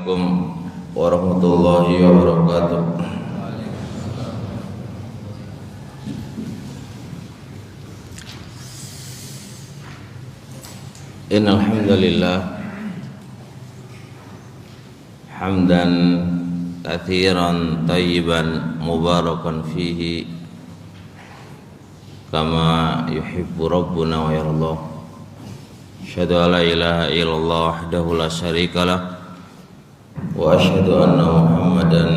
Assalamualaikum warahmatullahi wabarakatuh. Innal hamdalillah hamdan katsiran thayyiban mubarakan fihi kama yuhibbu rabbuna wa yardah. Asyhadu an la ilaha illallah wahdahu la syarikalah wa asyhadu anna Muhammadan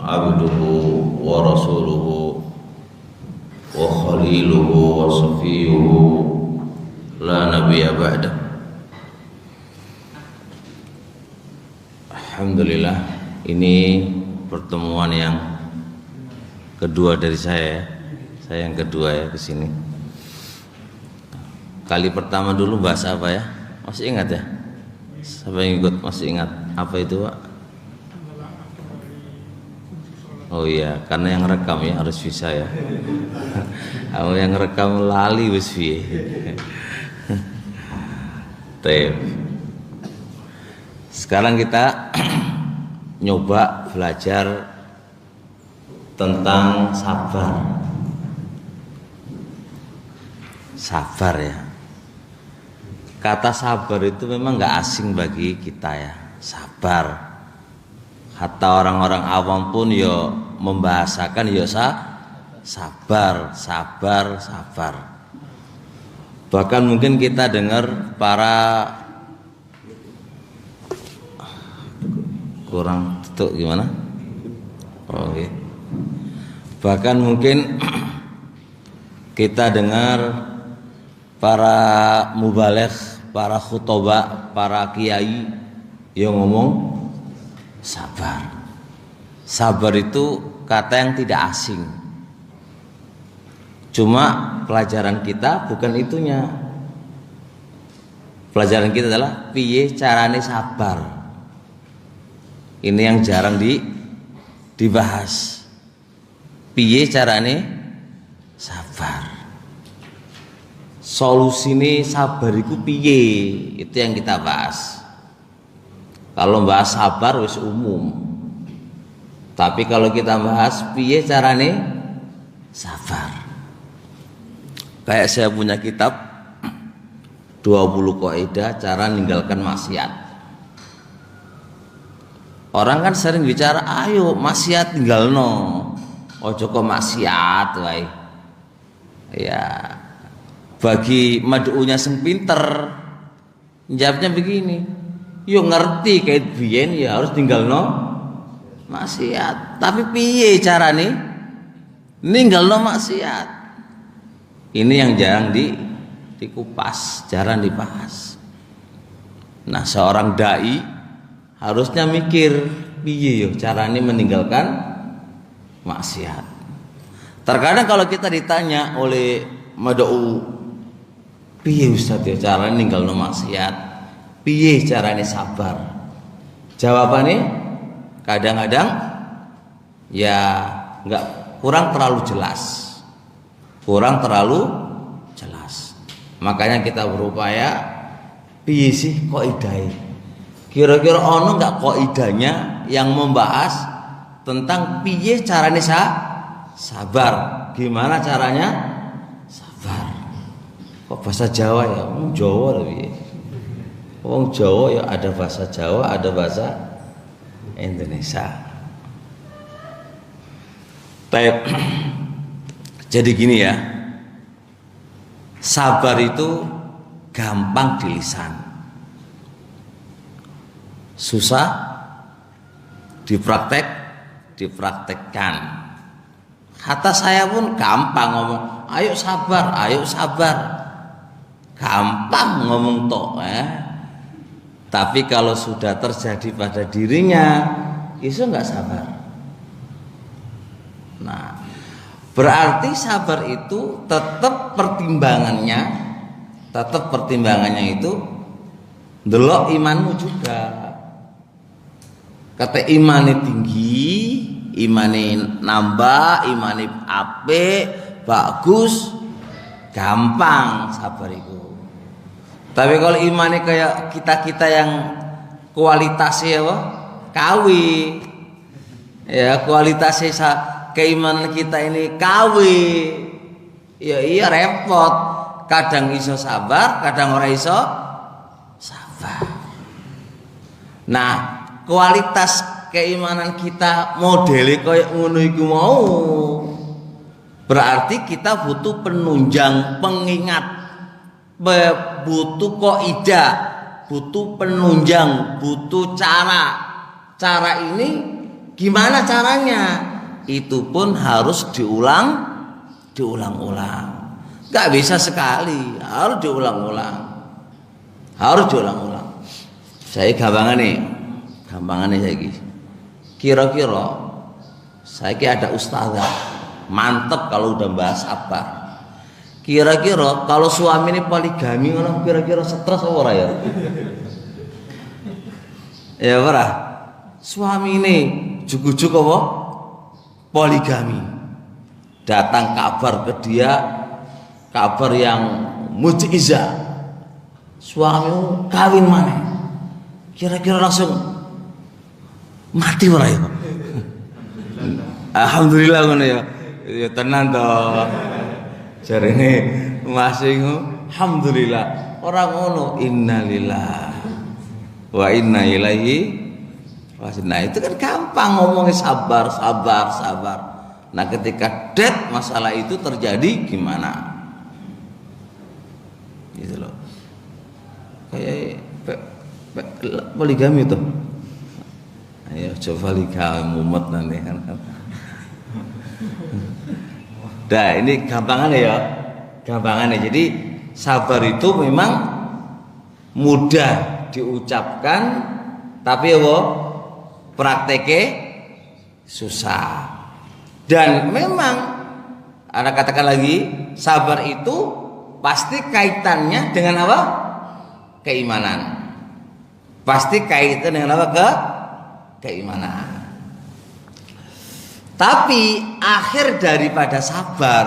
abduhu wa rasuluhu wa khaliluhu wa safiyuhu la nabiyya ba'da. Alhamdulillah, ini pertemuan yang kedua dari saya yang kedua ya kesini. Kali pertama dulu bahas apa ya? Masih ingat ya? Siapa yang ikut masih ingat? Apa itu, Pak? Oh iya, karena yang rekam ya harus bisa ya. Kalau yang rekam lali wis piye. Sekarang kita nyoba belajar tentang sabar. Sabar ya. Kata sabar itu memang nggak asing bagi kita ya. Sabar. Hatta orang-orang awam pun ya membahasakan ya sabar. Bahkan mungkin kita dengar para kurang tutup gimana? Oh, okay. Bahkan mungkin kita dengar para mubaligh, para khutbah, para kiai yang ngomong sabar. Sabar itu kata yang tidak asing. Cuma pelajaran kita bukan itunya. Pelajaran kita adalah piye carane sabar. Ini yang jarang dibahas. Piye carane sabar. Solusine sabar iku piye? Itu yang kita bahas. Kalau bahas sabar wis umum. Tapi kalau kita bahas piye carane sabar. Kayak saya punya kitab 20 kaidah cara meninggalkan maksiat. Orang kan sering bicara, ayo maksiat tinggalno. Ojo kok maksiat wae. Ya. Bagi mad'unya sing pinter, jawabnya begini. Yo ngerti kait biyen ya harus tinggalno maksiat. Tapi piye carane ninggalno maksiat? Ini yang jarang dikupas, jarang dibahas. Nah, seorang dai harusnya mikir piye yo carane meninggalkan maksiat. Terkadang kalau kita ditanya oleh mad'u, piye Ustaz ya carane ninggalno maksiat? Piye carane sabar? Jawabannya kadang-kadang ya enggak, kurang terlalu jelas. Makanya kita berupaya piye sih kaidahe? Kira-kira ono enggak kaidahnya yang membahas tentang piye carane sabar? Gimana caranya sabar? Kok bahasa Jawa ya? Wong Jawa lho piye? Wong Jawa ya ada bahasa Jawa, ada bahasa Indonesia. Jadi gini ya. Sabar itu gampang di lisan. Susah dipraktekkan. Kata saya pun gampang ngomong, ayo sabar. Gampang ngomong tok Tapi kalau sudah terjadi pada dirinya, itu enggak sabar. Nah, berarti sabar itu tetap pertimbangannya itu ndelok imanmu juga. Kata imane tinggi, imane nambah, imane apik, bagus, gampang sabar itu. Tapi kalau imannya kayak kita yang kualitasnya kawi. Ya, kualitas keimanan kita ini kawi. Ya iya repot. Kadang iso sabar, kadang ora iso sabar. Nah, kualitas keimanan kita modele koyo ngono iku mau. Berarti kita butuh penunjang, pengingat, butuh kaidah, butuh penunjang, butuh cara. Cara ini gimana caranya? Itu pun harus diulang-ulang. Gak bisa sekali, harus diulang-ulang. Harus diulang-ulang. Saya gampangan nih saya kira-kira saya ada ustazah mantep kalau udah bahas apa. Kira-kira kalau suami ini poligami orang kira-kira stres apa ora ya? Ya ora. Suami ini jugu-jugu apa? Poligami. Datang kabar ke dia, kabar yang mujizat. Suamimu kawin mana? Kira-kira langsung mati ora ya? Alhamdulillah ngono ya. Ya tenan to. Jarene masih alhamdulillah. Orang ngono innalillah wa inna ilaihi raji'un. Nah, itu kan gampang ngomongnya sabar. Nah, ketika masalah itu terjadi gimana? Gitu loh. Kayak poligami tuh. Ayo coba poligami mumet nanti kan. Nah, ini gampangannya ya. Gampangannya. Jadi sabar itu memang mudah diucapkan tapi apa? Prakteknya susah. Dan memang Anda katakan lagi, sabar itu pasti kaitannya dengan apa? Keimanan. Pasti kaitan dengan apa? Keimanan. Tapi akhir daripada sabar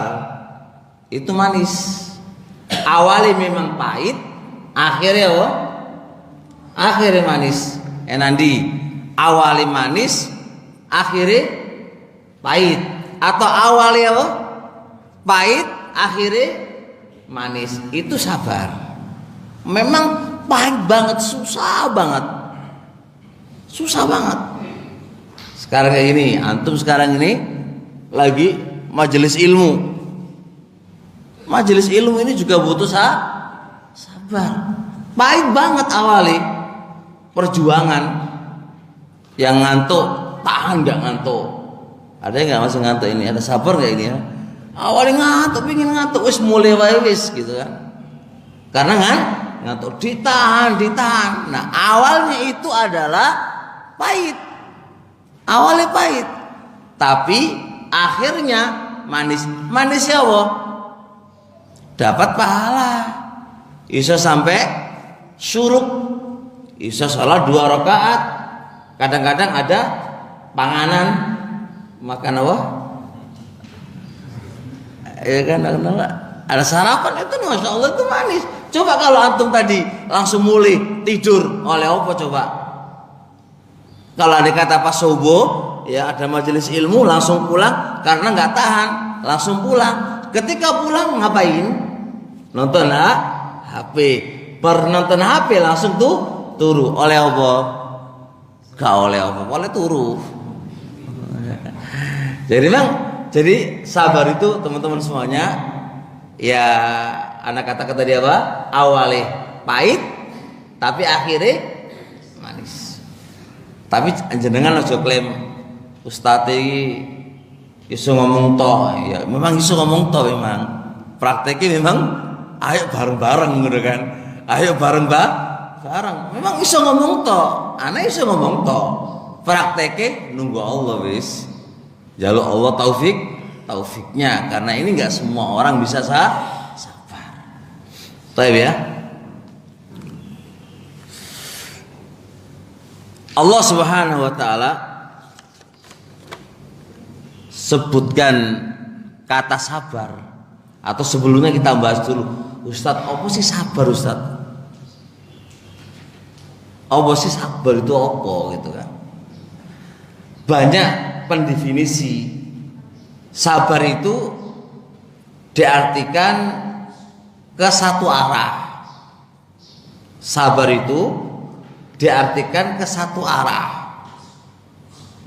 itu manis. Awalnya memang pahit, akhirnya apa? Akhirnya manis. Nanti awalnya manis, akhirnya pahit. Atau awalnya apa? Pahit, akhirnya manis. Itu sabar. Memang pahit banget, susah banget. Susah banget. Sekarang kayak gini, antum sekarang ini lagi majelis ilmu. Majelis ilmu ini juga butuh sabar. Pahit banget awalnya perjuangan. Yang ngantuk, tahan gak ngantuk. Ada yang gak masih ngantuk ini? Ada sabar gak ini ya? Awalnya ngantuk, pingin ngantuk, wis mulai wae wis gitu kan. Karena ngantuk ditahan. Nah, awalnya itu adalah pahit. Awalnya pahit, tapi akhirnya manis. Manisnya apa? Dapat pahala. Bisa sampai syuruk. Bisa sholat 2 rakaat. Kadang-kadang ada panganan, makan apa? Ya kan, ada sarapan itu, masya Allah itu manis. Coba kalau antum tadi langsung mulai tidur, oleh apa coba? Kalau ada kata pas subuh, ya ada majelis ilmu langsung pulang karena nggak tahan, langsung pulang. Ketika pulang ngapain? Nonton HP. Per nonton HP langsung turu. Oleh apa? Gak oleh apa? Oleh turu. Jadi sabar itu teman-teman semuanya, ya anak kata-kata dia apa? Awalnya pahit, tapi akhirnya manis. Tapi jenengan aja klaim ustadz iki iso ngomong to, ya memang iso ngomong to memang. Prakteknya memang ayo bareng-bareng gitu kan. Ayo bareng-bareng. Memang iso ngomong to, anak iso ngomong to. Prakteknya nunggu Allah wis. Jaluk Allah taufiknya karena ini enggak semua orang bisa sabar. Baik ya. Allah Subhanahu wa taala sebutkan kata sabar, atau sebelumnya kita bahas dulu, Ustadz, apa sih sabar Ustadz? Apa sih sabar itu apa gitu kan? banyak pendefinisi. Sabar itu diartikan ke satu arah. Sabar itu diartikan ke satu arah.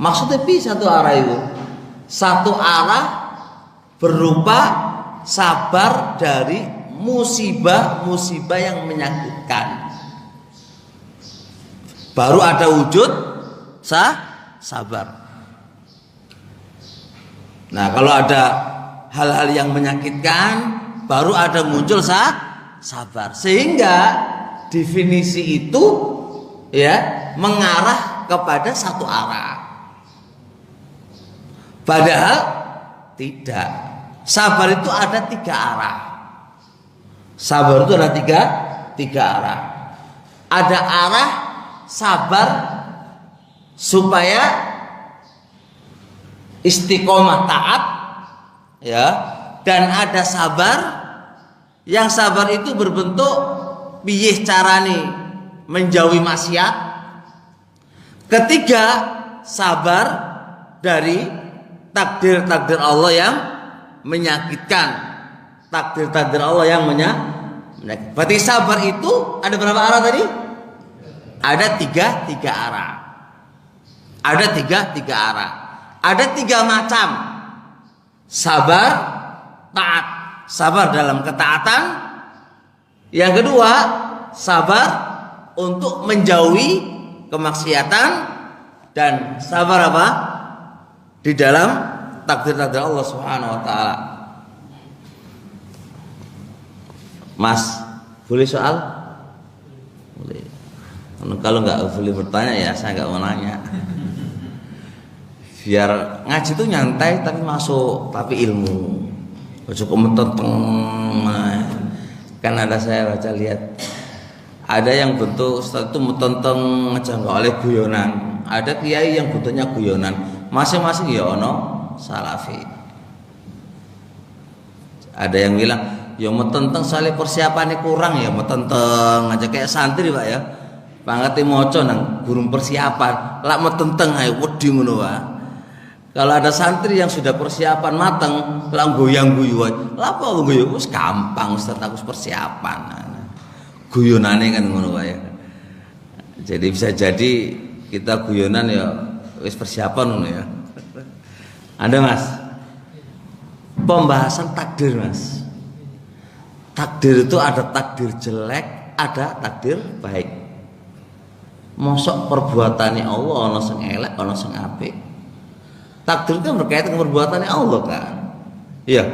Maksudnya satu arah itu, satu arah berupa sabar dari musibah-musibah yang menyakitkan. Baru ada wujud sabar. Nah, kalau ada hal-hal yang menyakitkan, baru ada muncul sabar. Sehingga definisi itu ya mengarah kepada satu arah. Padahal tidak. Sabar itu ada tiga arah. Sabar itu ada tiga arah. Ada arah sabar supaya istiqomah taat, ya, dan ada sabar yang sabar itu berbentuk piye carane menjauhi maksiat. Ketiga, sabar dari takdir-takdir Allah yang menyakitkan, takdir-takdir Allah yang menyakitkan. Berarti sabar itu ada berapa arah tadi? Ada tiga arah. Ada tiga arah. Ada tiga macam sabar taat. Sabar dalam ketaatan. Yang kedua, sabar untuk menjauhi kemaksiatan. Dan sabar apa? Di dalam takdir-takdir Allah Subhanahu wa taala. Mas, boleh soal? Boleh. Kalau nggak boleh bertanya ya saya nggak mau nanya. Biar ngaji itu nyantai tapi masuk, tapi ilmu. Cukup metenteng. Kan ada saya baca lihat, ada yang bentuk ustaz itu metenteng aja nggak oleh guyonan. Ada kiai yang bentuknya guyonan. Masing-masing ya ono salafi. Ada yang bilang, ya metenteng soalnya persiapannya kurang ya metenteng aja kayak santri Pak ya. Pangkate maca nang gurung persiapan, lak metenteng ae wedi ngono wae. Kalau ada santri yang sudah persiapan mateng, lah goyang-guyu wae. Lah apa guyu? Wis gampang Ustaz, aku persiapan. Guyonane kan ngono wae. Jadi bisa jadi kita guyonan ya wis persiapan ngono ya. Ada Mas. Pembahasan takdir Mas. Takdir itu ada takdir jelek, ada takdir baik. Mosok perbuatannya Allah ana sing elek, ana sing apik. Takdir itu berkaitan dengan perbuatannya Allah kan. Iya.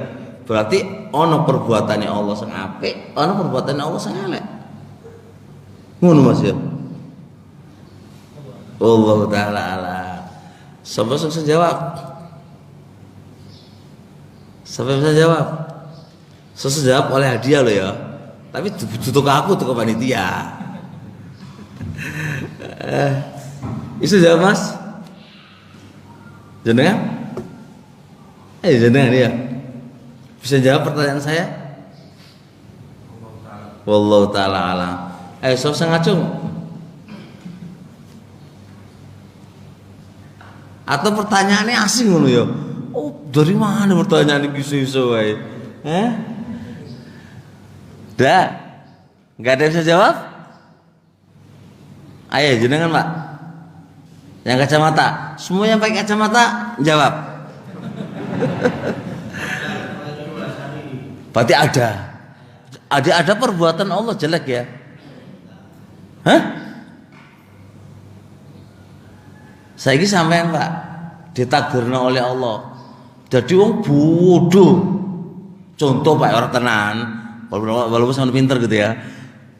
Berarti ana perbuatannya Allah sing apik, ana perbuatannya Allah sing elek. Ngono Mas ya. Allah taala ala. Siapa yang jawab? Siapa yang bisa jawab? Saya jawab oleh hadiah loh ya. Tapi tutup aku tuh ke panitia. Bisa jawab Mas? Jenengan? Jenengan ya. Bisa jawab pertanyaan saya? Wallahu taala alam. Sok ngacung. Atau pertanyaannya asing ngono ya. Oh, dari mana pertanyaan iki iso wae? Dah. Enggak ada yang bisa jawab? Ayo jenengan Pak. Yang kacamata, semua yang pakai kacamata jawab. Berarti ada perbuatan Allah jelek ya? Hah? Saiki sampean Pak ditakdirna oleh Allah. Jadi wong bodoh. Contoh Pak orang tenan, walaupun sampean pinter gitu ya.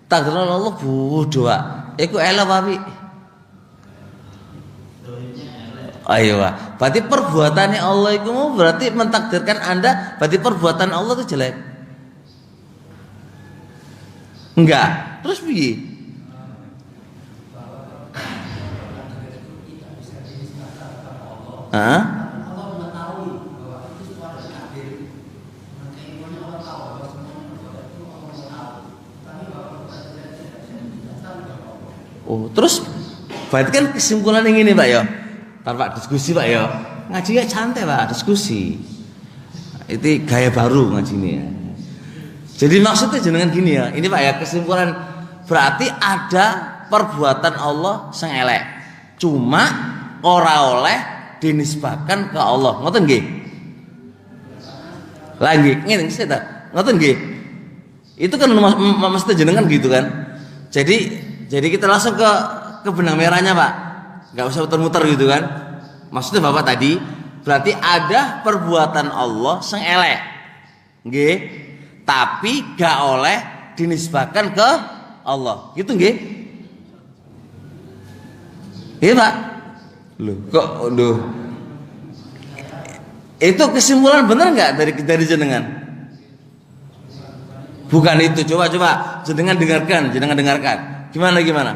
Takdirna Allah bodoh Pak. Iku elok Pak. Ayo Pak. Berarti perbuatannya Allah itu berarti mentakdirkan Anda, berarti perbuatan Allah itu jelek. Enggak. Terus piye? Hah? Oh, terus berarti kan kesimpulan yang ini Pak ya. tanpa diskusi Pak ya. Ngajinya santai Pak, diskusi. Itu gaya baru ngaji ini ya. Jadi maksudnya jenengan gini ya. Ini Pak ya, kesimpulan berarti ada perbuatan Allah sing elek. Cuma ora oleh dinisbahkan ke Allah. Ngoten nggih? Lagi ngene sih ta. Ngoten nggih? Itu kan mesti jenengan gitu kan. Jadi kita langsung ke benang merahnya Pak. Enggak usah muter-muter gitu kan. Maksudnya Bapak tadi berarti ada perbuatan Allah sing elek. Nggih. Tapi gak oleh dinisbahkan ke Allah. Gitu nggih? Iya Pak. Loh, kok loh. Itu kesimpulan benar nggak dari jenengan? Bukan itu. Coba jenengan dengarkan. Gimana?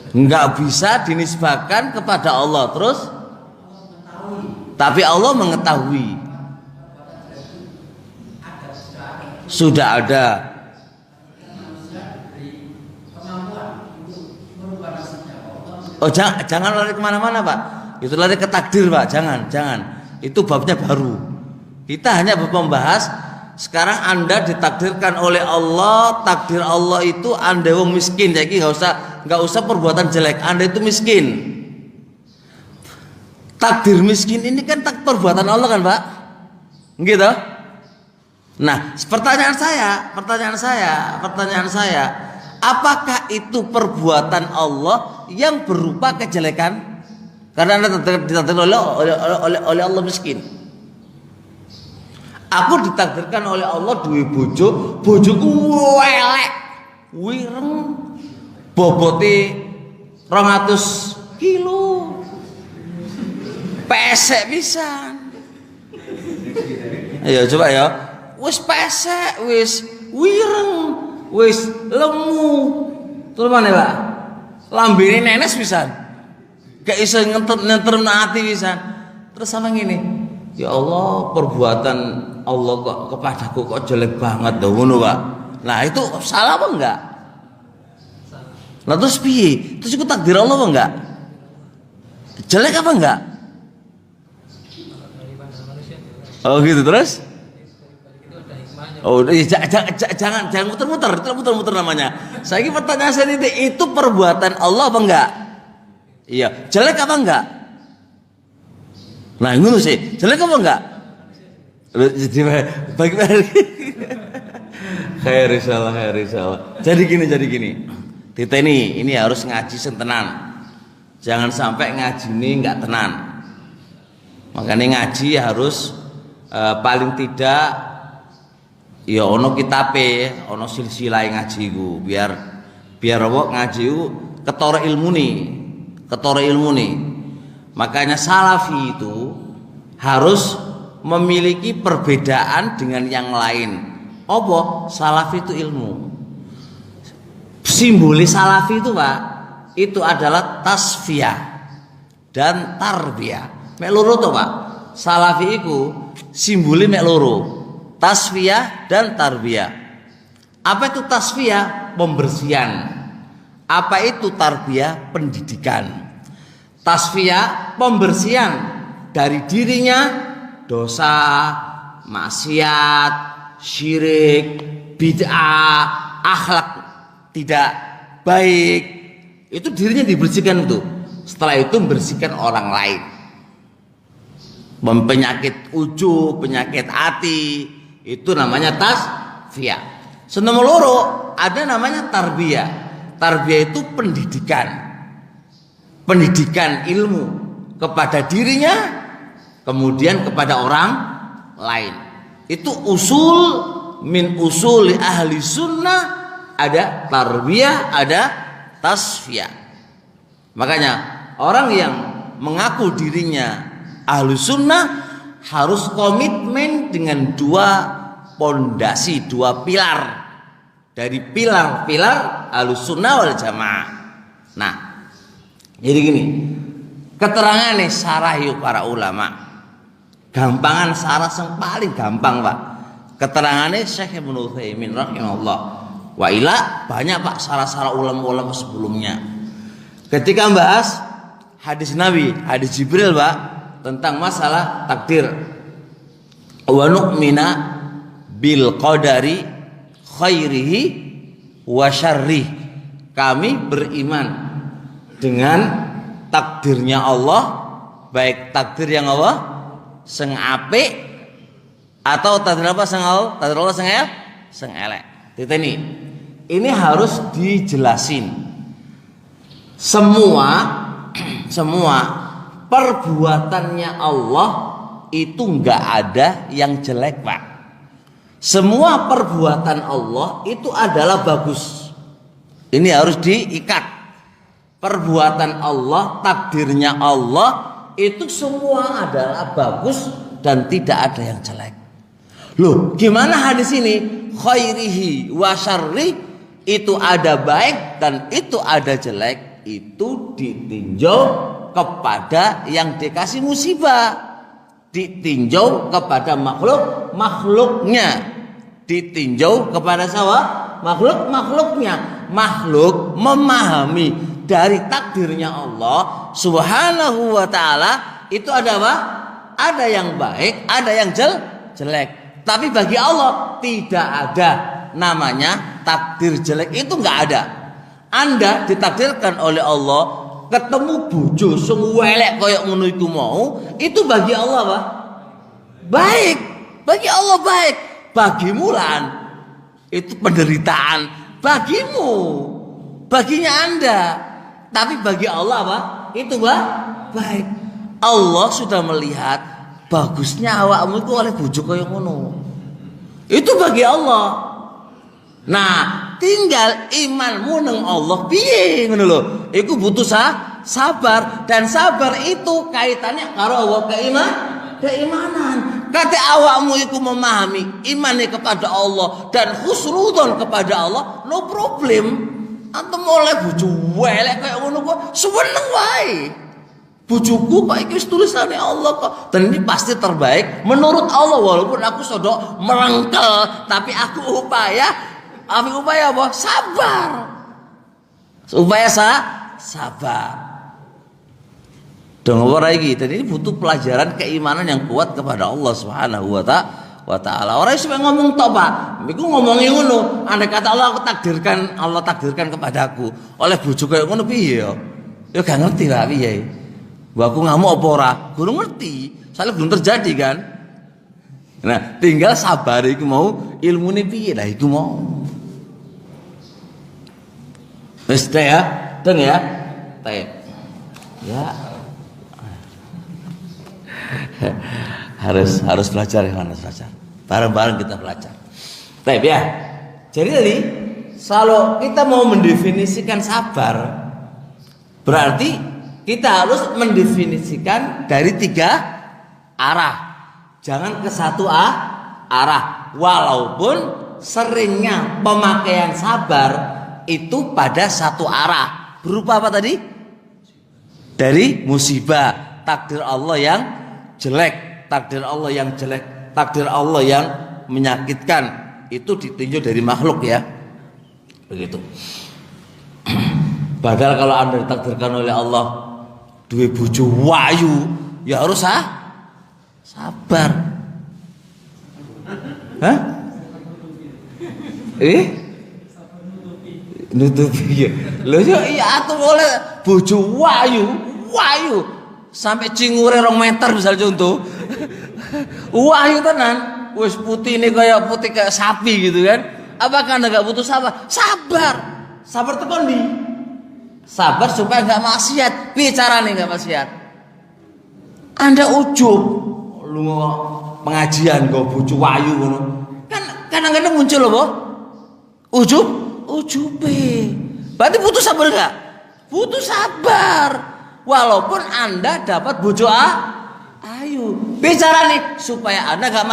Nggak bisa dinisbahkan kepada Allah. Terus? Tapi Allah mengetahui. Sudah ada. Oh jangan lari kemana-mana Pak. Itu lari ke takdir Pak. Jangan. Itu babnya baru. Kita hanya membahas sekarang Anda ditakdirkan oleh Allah. Takdir Allah itu Anda wong miskin. Jadi nggak usah perbuatan jelek. Anda itu miskin. Takdir miskin ini kan perbuatan Allah kan Pak. Gitu. Nah pertanyaan saya, apakah itu perbuatan Allah yang berupa kejelekan? Karena Anda ditakdirkan oleh Allah miskin. Aku ditakdirkan oleh Allah duwe bojoku elek, wireng, bobote 200 kilo, pesek pisan. Ayo coba ya. Wis pesek, wis wireng, wis lemu. Terus mana Pak? Lambene nenes pisan. Gak iso ngenterno ati pisan. Terus sama ngene. Ya Allah, perbuatan Allah kok kepadaku kok jelek banget lho ngono Pak. Nah, itu salah apa enggak? Lah terus piye? Terus iku takdir Allah apa enggak? Jelek apa enggak? Oh gitu terus? Oh jangan muter-muter namanya. Saya ini pertanyaan saya itu perbuatan Allah apa enggak? Iya, jelek apa enggak? Nah ngono sih, jelek apa enggak? Jadi bagaimana? Khair insyaallah. Jadi gini. Kita ini harus ngaji sentenan. Jangan sampai ngaji ini enggak tenan. Makanya ngaji harus paling tidak ya ono kitabe, ono silsilah ngaji ku biar apa ngaji ku ketara ilmu nih. Makanya salafi itu harus memiliki perbedaan dengan yang lain. Apa? Salafi itu ilmu. Simbolis salafi itu Pak, itu adalah tasfiyah dan tarbiyah. Mek loro to Pak. Salafi iku simbole mek loro. Tasfiyah dan tarbiyah. Apa itu tasfiyah? Pembersihan. Apa itu tarbiyah? Pendidikan. Tasfiyah pembersihan dari dirinya dosa, maksiat, syirik, bid'ah, akhlak tidak baik. Itu dirinya dibersihkan itu. Setelah itu membersihkan orang lain. Penyakit ujub, penyakit hati, itu namanya tasfiyah. Senomor loro ada namanya tarbiyah. Tarbiyah itu pendidikan ilmu kepada dirinya, kemudian kepada orang lain. Itu usul min usuli ahli sunnah, ada tarbiyah, ada tasfiyah. Makanya orang yang mengaku dirinya ahli sunnah harus komitmen dengan dua pondasi, dua pilar dari pilar-pilar ahli sunnah wal jamaah. Nah, jadi gini, keterangan nih sarah yuk para ulama. Gampangan sarah yang paling gampang Pak. Keterangannya Syekh Ibnu Utsaimin rahimahullah. Wa ila banyak Pak salah-salah ulama-ulama sebelumnya. Ketika membahas hadis Nabi, hadis Jibril Pak, tentang masalah takdir. Wa nu'mina bil qadari khairihi wa syarrih. Kami beriman dengan takdirnya Allah, baik takdir yang Allah sing apik atau takdir apa sing Allah, takdir Allah sing elek. Ini harus dijelasin. Semua perbuatannya Allah itu enggak ada yang jelek Pak. Semua perbuatan Allah itu adalah bagus. Ini harus diikat. Perbuatan Allah, takdirnya Allah itu semua adalah bagus dan tidak ada yang jelek. Loh, gimana hadis ini? Khairihi wa syarrih, itu ada baik dan itu ada jelek, itu ditinjau kepada yang dikasih musibah, ditinjau kepada makhluknya, ditinjau kepada makhluknya. Makhluk memahami dari takdirnya Allah Subhanahu wa ta'ala itu ada apa? Ada yang baik, ada yang jelek. Tapi bagi Allah tidak ada namanya takdir jelek, itu nggak ada. Anda ditakdirkan oleh Allah ketemu bojo sing elek koyo ngono iku mau, itu bagi Allah apa? Baik. Bagi Allah baik. Bagimu lan itu penderitaan, bagimu, baginya Anda. Tapi bagi Allah apa? Itu baik. Allah sudah melihat bagusnya awakmu itu oleh bojo kaya ngono. Itu bagi Allah. Nah, tinggal imanmu nang Allah piye ngono lho. Iku butuh sabar, dan sabar itu kaitannya karo Allah keimanan. Kata awakmu iku memahami imannya kepada Allah dan husnudzon kepada Allah, no problem. Antum oleh bojo elek kaya ngono kok seneng wae. Bojoku kok iki tulisane Allah kok. Dan ini pasti terbaik menurut Allah, walaupun aku sodok merengkel, tapi aku upaya apa? Sabar. Supaya sabar. Dong ora iki. Dan ini butuh pelajaran keimanan yang kuat kepada Allah Subhanahu wa ta'ala. Ora iso ngomong tok, Pak. Iku ngomongi ngono. Andai kata Allah takdirkan kepadaku oleh bojo kaya ngono piye ya? Ya gak ngerti lah piye. Wah, aku ngamuk apa ora? Gurung ngerti. Soalnya belum terjadi kan. Nah, tinggal sabar iku mau, ilmune piye lah iku mau. Wis ya, deng ya. Ya. harus belajar ya, harus belajar. Bareng-bareng kita belajar. Baik ya. Jadi tadi kalau kita mau mendefinisikan sabar, berarti kita harus mendefinisikan dari 3 arah. Jangan ke satu arah. Walaupun seringnya pemakaian sabar itu pada satu arah. Berupa apa tadi? Dari musibah, takdir Allah yang jelek, takdir Allah yang jelek, takdir Allah yang menyakitkan, itu ditinjau dari makhluk ya. Begitu. Padahal kalau Anda ditakdirkan oleh Allah duwe bojo wayu, ya harus sabar. Hah? Nutupi ya. Lho iya atuh oleh bojo wayu sampai cingure 2 meter misal contoh. Wahyu tenan, wis putih ini kayak putih kayak sapi gitu kan. Apakah Anda enggak butuh sabar? Sabar tekan di. Sabar supaya enggak maksiat. Piye carane enggak maksiat? Anda ujub lu pengajian kok bojo wayu ngono. Kan kadang-kadang muncul apa? Ujube. Berarti butuh sabar enggak? Butuh sabar. Walaupun Anda dapat bojo ayu. Bicara nih supaya Anda enggak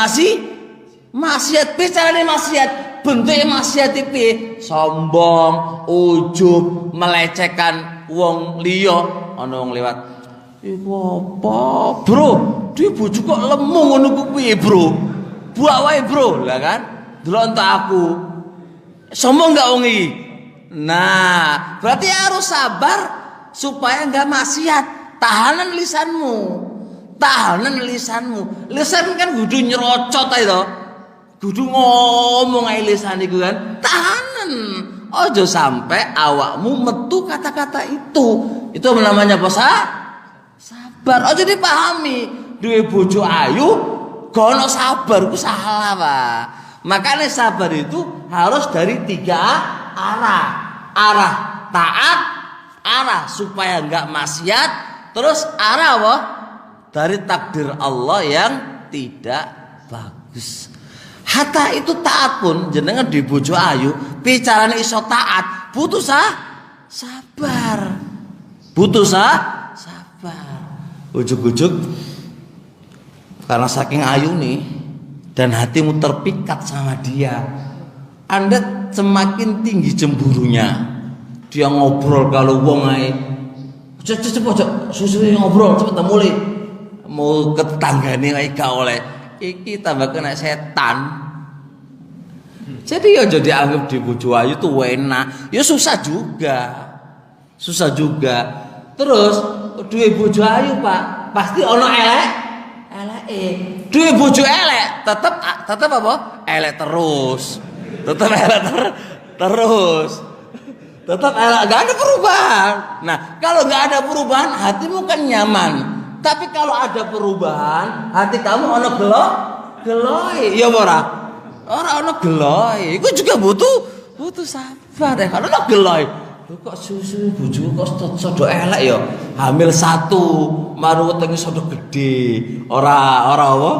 maksiat. Bicara nih maksiat. Bentuknya maksiat piye? Sombong, ujub, melecehkan wong liya, ana wong lewat. Iku apa, Bro? Dia bojo kok lemu ngono ku piye, Bro? Buak wae, Bro. Lah kan? Delok entuk aku. Sombong nggak wong iki? Nah, berarti harus sabar supaya nggak maksiat. Tahanan lisanmu. Tahanan lisanmu. Lisan kan kudu nyerocot ae to. Kudu ngomong ae lisan iku kan. Tahanan. Ojo sampai awakmu metu kata-kata itu. Itu namanya apa? Sabar. Ojo dipahami. Duwe bojo ayu, gono sabar ku salah, Pak. Makanya sabar itu harus dari 3 arah. Arah taat, arah supaya enggak maksiat, terus arah apa? Dari takdir Allah yang tidak bagus. Hatta itu taat pun jenengan di bojo ayu, bicarane iso taat, butuh sabar. Butuh sabar. Ujuk-ujuk karena saking ayu nih dan hatimu terpikat sama dia, Anda semakin tinggi cemburunya. Dia ngobrol kalau wong ae. Cepet susu ngobrol cepet mulai. Mau ke tetanggane ae gak oleh. Iki tambah kena setan. Jadi ya jadi anggap di bojo ayu tuh enak. Ya susah juga. Susah juga. Terus duwe bojo ayu, Pak, pasti ono eleke. Duwe bojo elek, tetep apa? Elek terus. Tetep elek terus. Tetep elek, gak ada perubahan. Nah, kalau gak ada perubahan, hatimu kan nyaman. Tapi kalau ada perubahan, hati kamu ono geloi. Ya ora? Ora ono geloi. Iku juga butuh sabar ya. Kalau ono geloi, kok susu bojoku kok sodo elek ya. Hamil 1, maru wetenge sodo gede. Ora apa?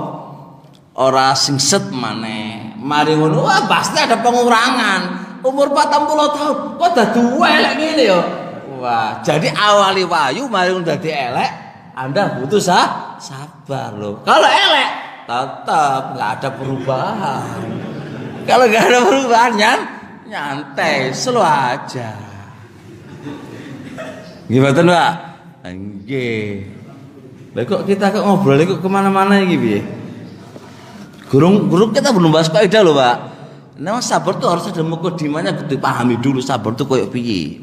Ora singset maneh. Mari ngono, wah pasti ada pengurangan. Umur 40 tahun kok dadi elek ngene ya. Wah, jadi awali wayu mari dadi elek, Anda butuh sabar loh. Kalau elek tetap nggak ada perubahan. Kalau nggak ada perubahan nyantai, slow aja. Gimana Mbak? Nggih. Lah kok kita ngobrol kok kemana-mana iki piye? Gurung kita belum bahas kaidah loh, Pak. Nah, sabar tuh harus ada mukadimahnya, dipahami dulu sabar tuh koyo piye.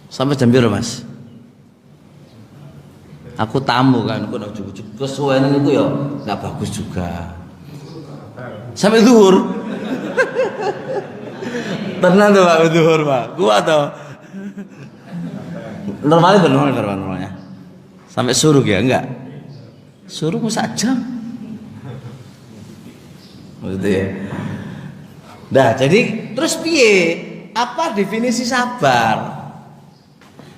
Sampai jam piro, Mas? Aku tamu kan, aku nak cukup kesuwen itu ya nggak bagus juga. Sampai zuhur. Tenang tuh Pak, zuhur Pak. Kuat tuh. Normalnya. Sampai suruh ya enggak? Suruh sak jam. Maksudnya. Nah, jadi terus piye? Apa definisi sabar?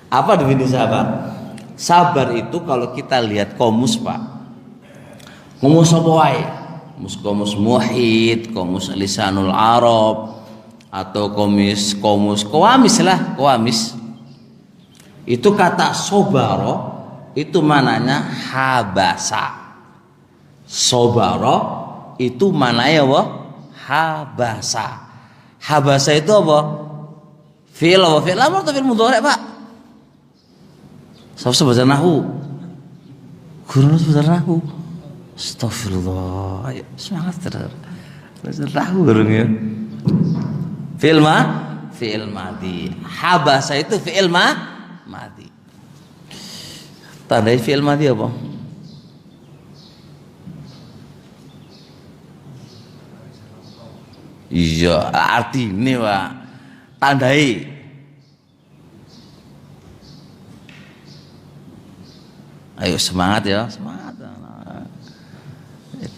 Apa definisi sabar? Sabar itu kalau kita lihat komus, Pak. Komus apa wae? Komus Muhit, komus Lisanul Arab, atau komus Qawamis. Itu kata sobaro itu mananya habasa. Sobaro itu mananya apa? Habasa. Habasa itu apa? Fi'il apa? Fi'il amr atau fi'il mudhari', Pak? Sebab nahu. Guru sebab nahu. Astagfirullah. Ayo semangat terus. Nahu guru ya. Fi'il madhi. Habasa itu fi'il madhi. Tandai fi'il madhi apa? Iya, artinya Pak. Tandai. Ayo semangat ya, semangat.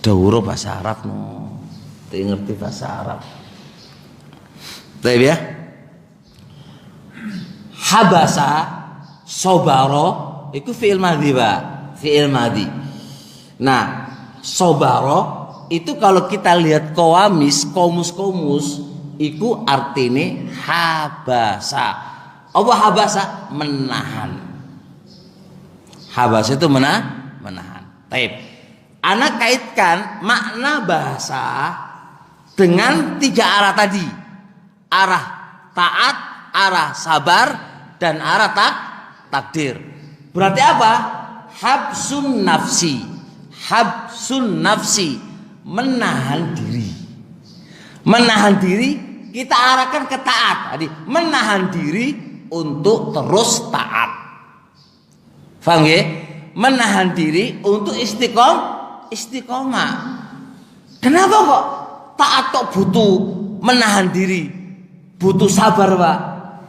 Dauro bahasa Arab no. Ngerti bahasa Arab. Baik ya. Habasa, sobaro, itu fi'il madhi, Pak. Fi'il madhi. Nah, sobaro itu kalau kita lihat komus, itu artinya habasa. Apa habasa? Menahan. Habasa itu menahan. Taib. Anak kaitkan makna bahasa dengan 3 arah tadi. Arah taat, arah sabar, dan arah takdir. Berarti apa? Habsun nafsi. Habsun nafsi. Menahan diri. Menahan diri kita arahkan ke taat. Jadi menahan diri untuk terus taat. Paham ya? Menahan diri untuk istiqomah. Kenapa kok taat kok butuh menahan diri? Butuh sabar, Pak.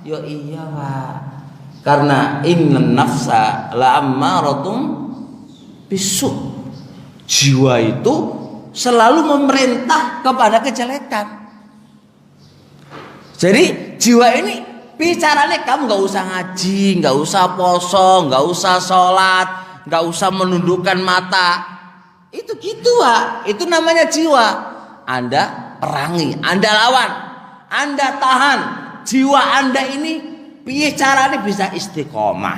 Yo iya, Pak. Karena innan nafsa la'ammaratun bisu. Jiwa itu selalu memerintah kepada kejelekan. Jadi jiwa ini bicaranya kamu nggak usah ngaji, nggak usah poso, nggak usah sholat, nggak usah menundukkan mata. Itu gitu, Pak. Itu namanya jiwa. Anda perangi, Anda lawan, Anda tahan. Jiwa Anda ini piye caranya bisa istiqomah,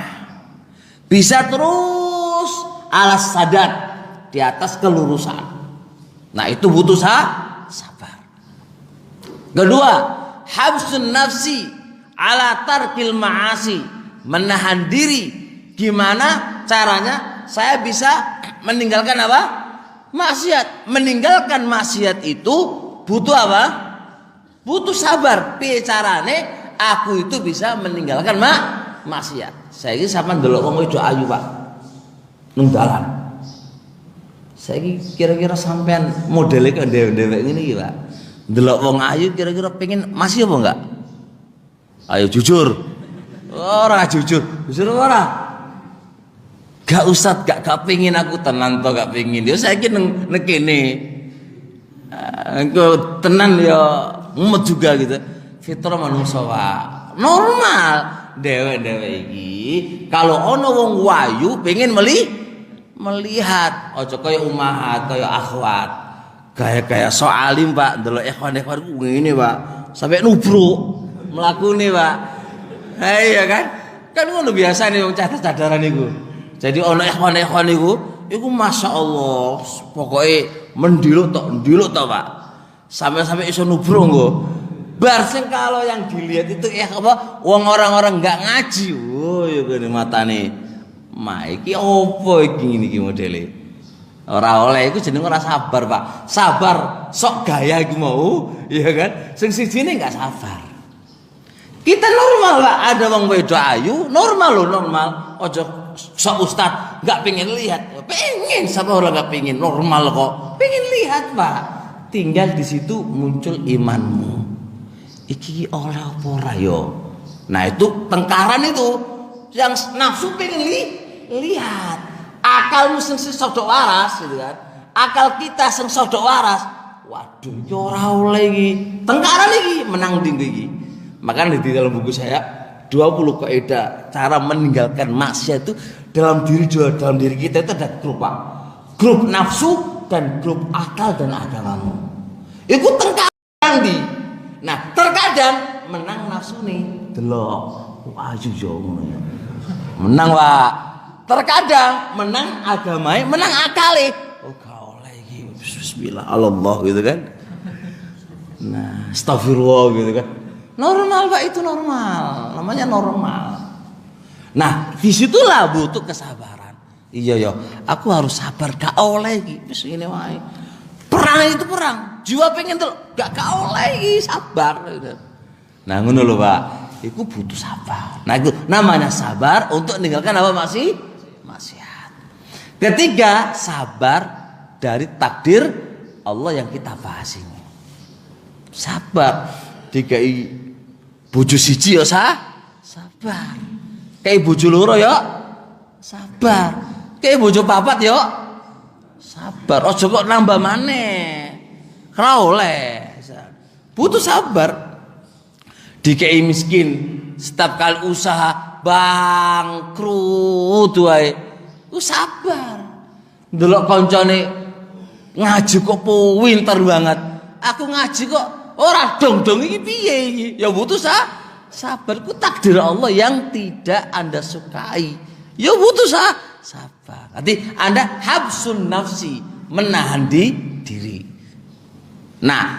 bisa terus alas sadat di atas kelurusan. Nah itu butuh sabar. Kedua, habsun nafsi ala tarkil ma'asi, menahan diri. Gimana caranya saya bisa meninggalkan apa? Maksiat. Meninggalkan maksiat itu butuh apa? Butuh sabar. Piye carane aku itu bisa meninggalkan maksiat. Saya ini sama ndelok wong wedok ayu, Pak. Nang dalan. Saya kira-kira sampean modelnya kok dewek ngene iki, Pak. Ndelok wong ayu kira-kira pengen masih apa enggak? Ayo jujur. Ora jujur. Jujur ora? Gak usah, gak pengen aku tenan to gak pengen. Ya saiki nang kene. Engko tenan ya mumet juga gitu. Fitrah manungsa wae. Normal dewek-dewek iki kalau ana wong wayu pengen melihat aja kaya umahat, kaya akhwat. Gaya-gaya sok alim, Pak, ndelok ikhwan-ikhwan ku ngene, Pak. Sampai nubruk mlakune, Pak. Ha iya kan? Kan ngono biasane wong cadar-cadaran niku. Jadi ana ikhwan-ikhwan iku masyaallah pokoke mendiluk tok, Pak. Sampai iso nubruk nggo. Bar sing kalau yang dilihat itu apa? Wong orang-orang enggak ngaji. Oh, ya kene matane. Ma iki opo iki ngene iki modele. Ora oleh iku jeneng ora sabar, Pak. Sabar sok gaya iki mau, ya kan? Sing sijine enggak sabar. Kita normal, Pak. Ada wong wedok ayu, normal loh, normal. Ojo sok ustad enggak pengen lihat. Pengen, siapa orang enggak pengen? Normal kok. Pengen lihat, Pak. Tinggal di situ muncul imanmu. Iki oleh apa ora yo. Nah itu tengkaran itu yang nafsu pengen lihat. Akalmu sing sodok waras gitu kan. Akal kita sing sodok waras. Waduh yo ora oleh iki. Tengkaran iki menang tinggi iki. Makanya di dalam buku saya 20 kaidah cara meninggalkan maksiat itu dalam diri kita itu ada grup, Pak. Grup nafsu dan grup akal dan agamamu. Itu tengkaran di. Nah, terkadang menang nafsu nih, delok, ayu yo ngono ya. Menang, Pak. Terkadang menang agamanya, menang akale. Oh, gak oleh iki. Bismillah Allah gitu kan. Nah, astagfirullah gitu kan. Normal, Pak, itu normal. Namanya normal. Nah, disitulah butuh kesabaran. Iya ya, aku harus sabar gak oleh iki. Wis ngene wae. Perang itu perang. Jiwa pengen tuh gak oleh sabar. Nah ngono lho, Pak. Iku butuh sabar. Nah itu namanya sabar untuk meninggalkan apa maksiat. Ketiga, sabar dari takdir Allah yang kita bahas ini. Sabar. Dikai bojo siji ya sabar. Kayak bojo loro ya sabar. Kayak bojo papat ya sabar. Ojo kok nambah maneh. Ora oleh. Butuh sabar. Dikei miskin setiap kali usaha bangkrut wae. Ku sabar. Ndelok koncone ngaji kok pinter banget. Aku ngaji kok ora dong-dong iki piye iki? Ya butuh sabar. Ku takdir Allah yang tidak Anda sukai. Ya butuh sabar. Nanti Anda habsun nafsi, menahan diri. Nah,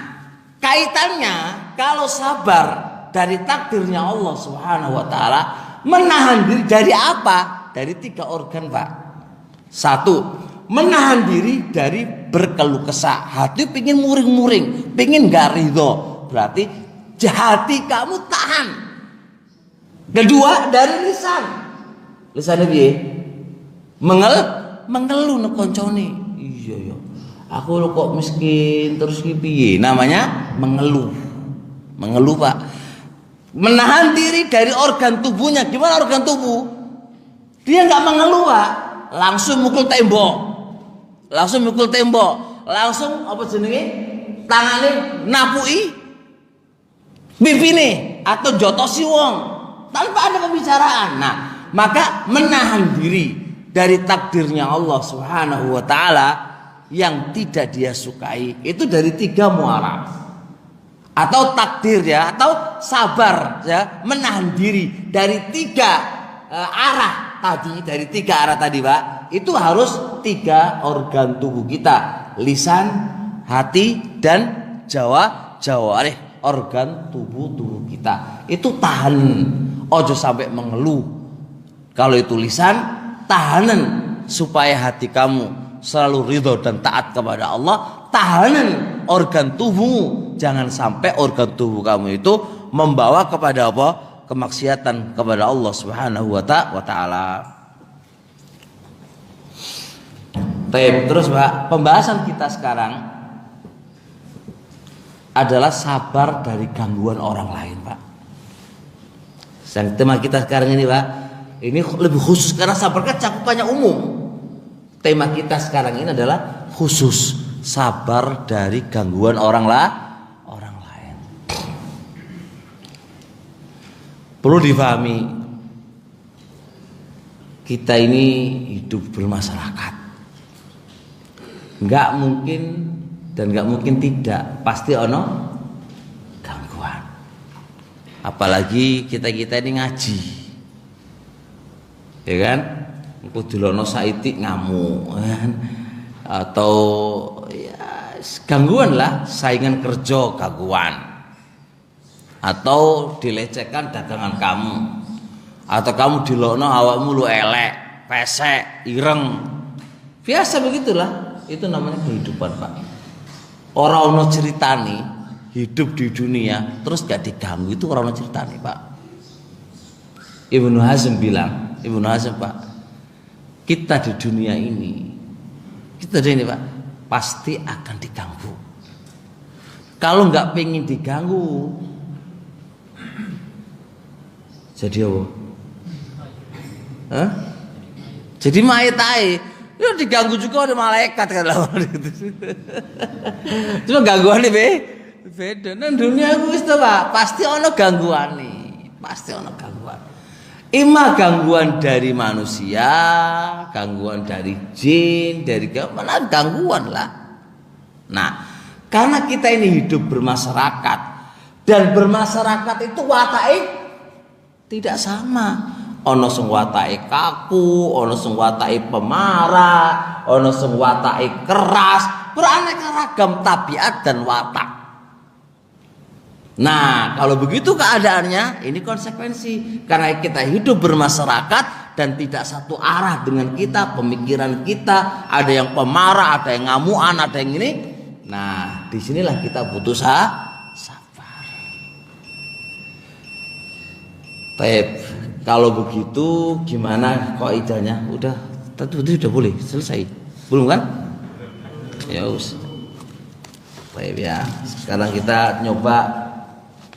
kaitannya kalau sabar dari takdirnya Allah Subhanahu wa taala, menahan diri dari apa? Dari 3 organ, Pak. 1, menahan diri dari berkeluh kesah. Hati pengin muring-muring, pengin gak ridho. Berarti hati kamu tahan. Kedua dari lisan. Lisannya piye? Mengeluh nek koncone. Iya ya. Aku kok miskin terus ki piye? Namanya mengeluh. Mengeluh, Pak. Menahan diri dari organ tubuhnya. Gimana organ tubuh? Dia nggak mengeluh, Pak. Langsung mukul tembok. Langsung apa jenenge? Tangane napui pipine atau jotosi wong tanpa ada pembicaraan. Nah, maka menahan diri dari takdirnya Allah Subhanahu wa taala yang tidak dia sukai itu dari 3 muara. Atau takdir ya, atau sabar ya, menahan diri dari 3 arah tadi, Pak. Itu harus 3 organ tubuh kita, lisan, hati dan jawarih, organ tubuh kita. Itu tahan, ojo sampai mengeluh. Kalau itu lisan, tahanan supaya hati kamu selalu ridho dan taat kepada Allah. Tahanan organ tubuhmu, jangan sampai organ tubuh kamu itu membawa kepada apa? Kemaksiatan kepada Allah Subhanahu wa taala. Baik, terus Pak, pembahasan kita sekarang adalah sabar dari gangguan orang lain, Pak. Tema kita sekarang ini, Pak, ini lebih khusus karena sabar kan cakupannya umum. Tema kita sekarang ini adalah khusus sabar dari gangguan orang lain. Perlu difahami, kita ini hidup bermasyarakat. Nggak mungkin dan nggak mungkin tidak, pasti ono gangguan. Apalagi kita ini ngaji, ya kan? Kudulono saiti ngamuk, kan? Atau ya gangguan lah, saingan kerja gangguan, atau dilecehkan dagangan kamu, atau kamu dilono awakmu lu elek, pesek, ireng, biasa begitulah. Itu namanya kehidupan, Pak. Orang ono ceritani hidup di dunia terus gak diganggu, itu orang ono ceritani, Pak. Ibnu Hazm bilang, Pak, kita di dunia ini, Pak, pasti akan diganggu. Kalau nggak pengen diganggu, jadi apa? Hah? Jadi mayat aja. Ya diganggu juga oleh malaikat kan lah. Cuma gangguan nih beda. Nah dunia itu Pak, pasti ono gangguan nih, pasti ono gangguan. Ima gangguan dari manusia, gangguan dari jin, dari mana gangguan lah. Nah, karena kita ini hidup bermasyarakat dan bermasyarakat itu watai tidak sama. Ono sing watake kaku, ono sing watake pemarah, ono sing watake keras, beraneka ragam tabiat dan watak. Nah, kalau begitu keadaannya, ini konsekuensi karena kita hidup bermasyarakat dan tidak satu arah dengan kita, pemikiran kita, ada yang pemarah, ada yang ngamuan, ada yang ini. Nah, disinilah kita butuh sabar. Kalau begitu gimana kaidahnya? Tadi udah boleh selesai, belum kan? Ya us. Baik ya. Sekarang kita nyoba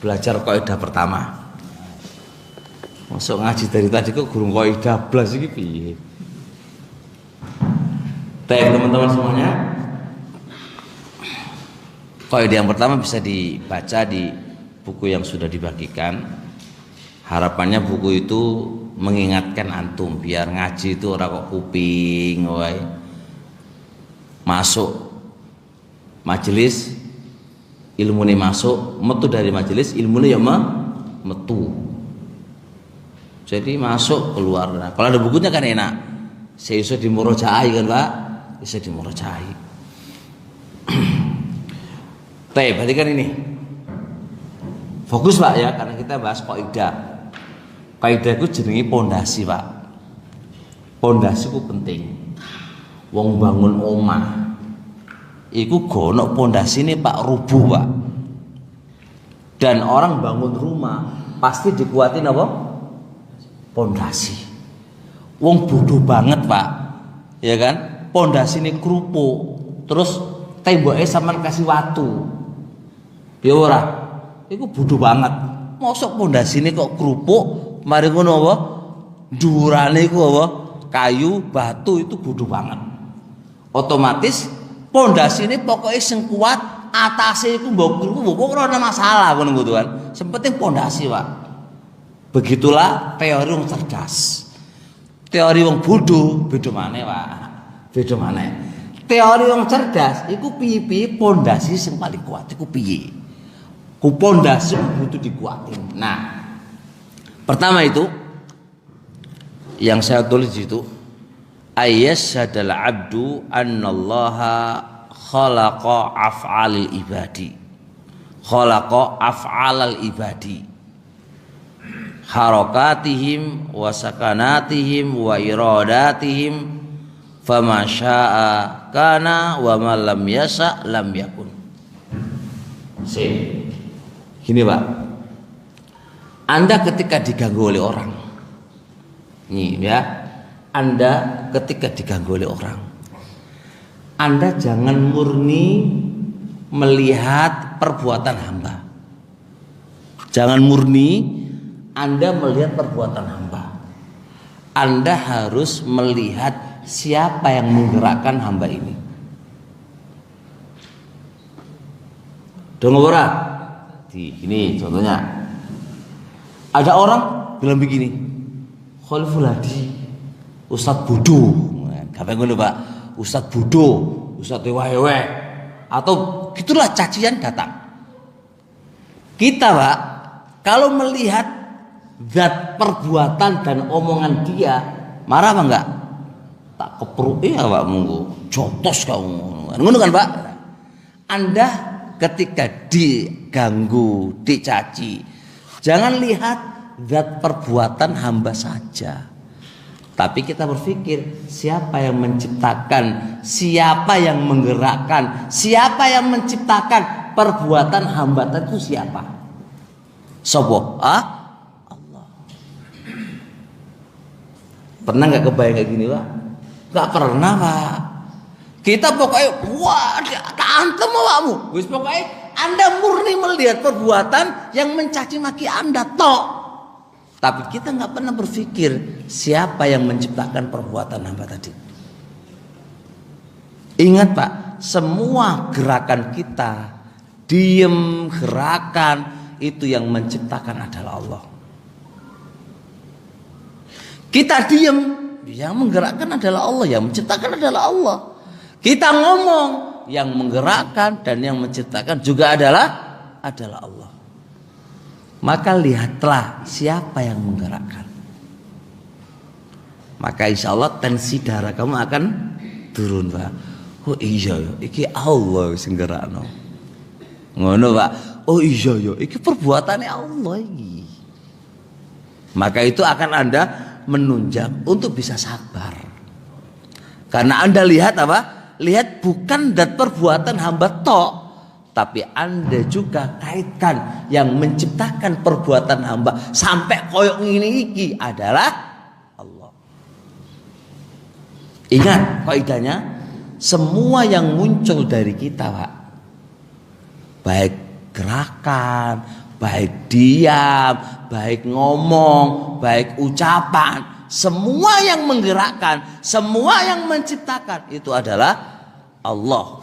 belajar kaidah pertama. Masuk ngaji dari tadi kok gurung kaidah blas iki piye? Teman-teman semuanya. Kaidah yang pertama bisa dibaca di buku yang sudah dibagikan. Harapannya buku itu mengingatkan antum biar ngaji itu ora kok kuping wae. Masuk majelis ilmune masuk, metu dari majelis ilmune ya metu. Jadi masuk keluar. Nah, kalau ada bukunya kan enak. Saya bisa dimurojai kan, Pak? Bisa dimurojai. Berarti kan ini. Fokus, Pak ya, karena kita bahas kaidah. Kaidah itu jenenge pondasi, Pak. Pondasi itu penting. Wong bangun omah iku gonok pondasine Pak rubuh, Pak. Dan orang bangun rumah pasti dikuatin apa? Pondasi. Wong bodoh banget Pak, ya kan? Pondasi ini kerupuk, terus temboknya sampean kasih watu, ya ora? Iku bodoh banget. Mosok pondasi ini kok kerupuk, mari ngono apa? Durane iku apa? Kayu, batu, itu bodoh banget. Otomatis pondasi ini pokoknya sing kuat. Atasnya itu mbok ora ana masalah ngono kuwi kan. Sempenting pondasi, Pak. Begitulah teori wong cerdas. Teori wong bodoh beda maneh, Pak. Beda maneh. Teori wong cerdas iku piye-piye pondasi sing paling kuat iku piye? Ku pondasi butuh dikuatin. Nah, pertama itu yang saya tulis itu ayyasyadal abdu annallaha khalaqa af'alil ibadi, khalaqa af'alal ibadi, harakatihim wa sakanatihim wa iradatihim, fama syaa kana wa ma lam yasa lam yakun. Gini Pak, Anda ketika diganggu oleh orang, nih ya, Anda ketika diganggu oleh orang, Anda jangan murni melihat perbuatan hamba. Jangan murni Anda melihat perbuatan hamba. Anda harus melihat siapa yang menggerakkan hamba ini. Dengar ora? Ini contohnya. Ada orang bilang begini, Khaliful Hadi, Ustadz bodoh. Gampang ngono Pak. Ustadz bodoh, Ustadz ewe-ewe, atau gitulah cacian datang. Kita Pak, kalau melihat zat perbuatan dan omongan dia, marah apa enggak? Tak keperuk ya Pak, monggo jotos kamu. Ngono kan Pak? Anda ketika diganggu, dicaci, jangan lihat zat perbuatan hamba saja. Tapi kita berpikir siapa yang menciptakan, siapa yang menggerakkan, siapa yang menciptakan perbuatan hamba itu siapa? Sopo? Allah. Pernah nggak kebayang kayak gini Pak? Nggak pernah Pak. Kita pokoknya wah antem awakmu. Wis pokoknya Anda murni melihat perbuatan yang mencaci maki Anda tok. Tapi kita nggak pernah berpikir siapa yang menciptakan perbuatan hamba tadi. Ingat Pak, semua gerakan kita, diem, gerakan, itu yang menciptakan adalah Allah. Kita diem, yang menggerakkan adalah Allah, yang menciptakan adalah Allah. Kita ngomong, yang menggerakkan dan yang menciptakan juga adalah Allah. Maka lihatlah siapa yang menggerakkan. Maka insya Allah tensi darah kamu akan turun Pak. Oh iya ya, iki Allah sing gerakno. Ngono Pak. Oh iya ya, iki perbuatannya Allah iki. Maka itu akan Anda menunjang untuk bisa sabar. Karena Anda lihat apa? Lihat bukan dan perbuatan hamba tok, tapi Anda juga kaitkan yang menciptakan perbuatan hamba sampai koyok ngene iki adalah Allah. Ingat kaidahnya, semua yang muncul dari kita Pak, baik gerakan, baik diam, baik ngomong, baik ucapan, semua yang menggerakkan, semua yang menciptakan itu adalah Allah.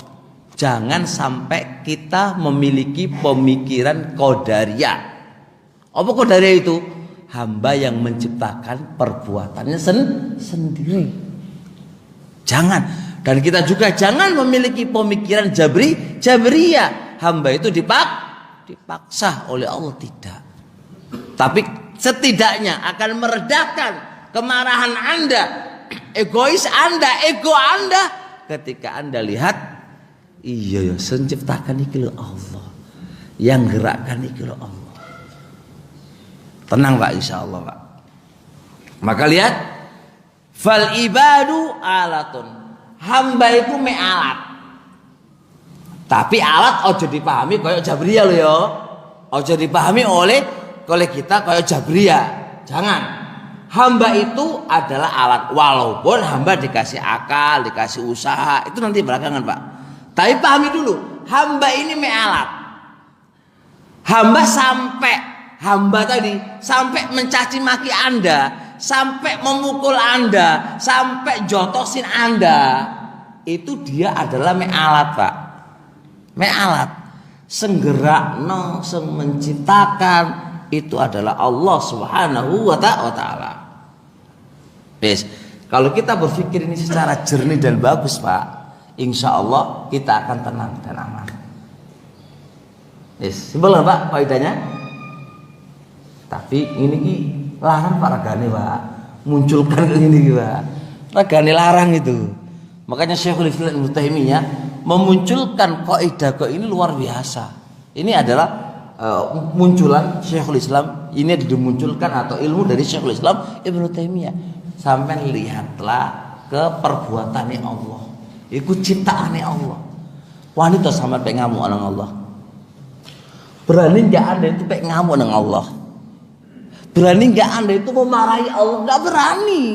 Jangan sampai kita memiliki pemikiran qadariyah. Apa qadariyah itu? Hamba yang menciptakan perbuatannya sendiri. Jangan. Dan kita juga jangan memiliki pemikiran jabriyah. Hamba itu dipaksa oleh Allah, tidak. Tapi setidaknya akan meredakan kemarahan Anda, egois Anda, ego Anda ketika Anda lihat iya ya, menciptakan iki lho Allah, yang gerakkan iki lho Allah. Tenang Pak, insyaallah Pak. Maka lihat, fal ibadu alatun, hamba itu me alat. Tapi alat ojo dipahami kayak Jabriyah lho ya. Ojo dipahami oleh kita kayak Jabriyah. Jangan. Hamba itu adalah alat, walaupun hamba dikasih akal, dikasih usaha, itu nanti belakangan Pak. Tapi pahami dulu, hamba ini alat. Hamba tadi sampai mencaci maki Anda, sampai memukul Anda, sampai jotosin Anda, itu dia adalah alat Pak. Alat. Senggerakno, sing menciptakan itu adalah Allah Subhanahu wa taala. Yes. Kalau kita berpikir ini secara jernih dan bagus Pak, insya Allah kita akan tenang dan aman. Yes. Simpel lah Pak faedahnya. Tapi ini ki larang Pak ragane Pak, munculkan ini Pak. Ragane larang itu. Makanya Syekhul Islam Ibnu Taimiyah memunculkan kaidah ini luar biasa. Ini adalah munculan Syekhul Islam, ini dimunculkan atau ilmu dari Syekhul Islam Ibnu Taimiyah. Sampai lihatlah ke perbuatannya Allah. Iku ciptaannya Allah. Wanita sampai pengen ngamuk nang Allah. Berani nggak Anda itu pengen ngamuk nang Allah? Berani nggak Anda itu memarahi Allah? Nggak berani.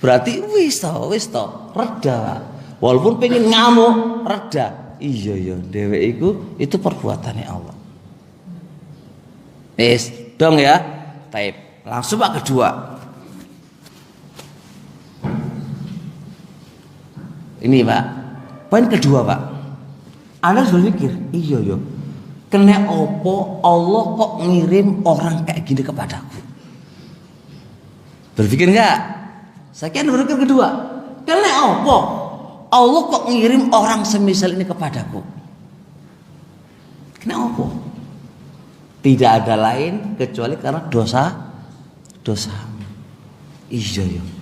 Berarti wis to, reda. Walaupun pengen ngamuk, reda. Iya dewek itu perbuatannya Allah. Wis dong ya. Taib. Langsung Pak kedua. Ini Pak, poin kedua Pak. Anda harus berpikir, iya kena opo Allah kok ngirim orang kayak gini kepadaku? Berpikir enggak? Sekian berpikir kedua, kena opo Allah kok ngirim orang semisal ini kepadaku? Kena opo? Tidak ada lain kecuali karena dosa. Iya.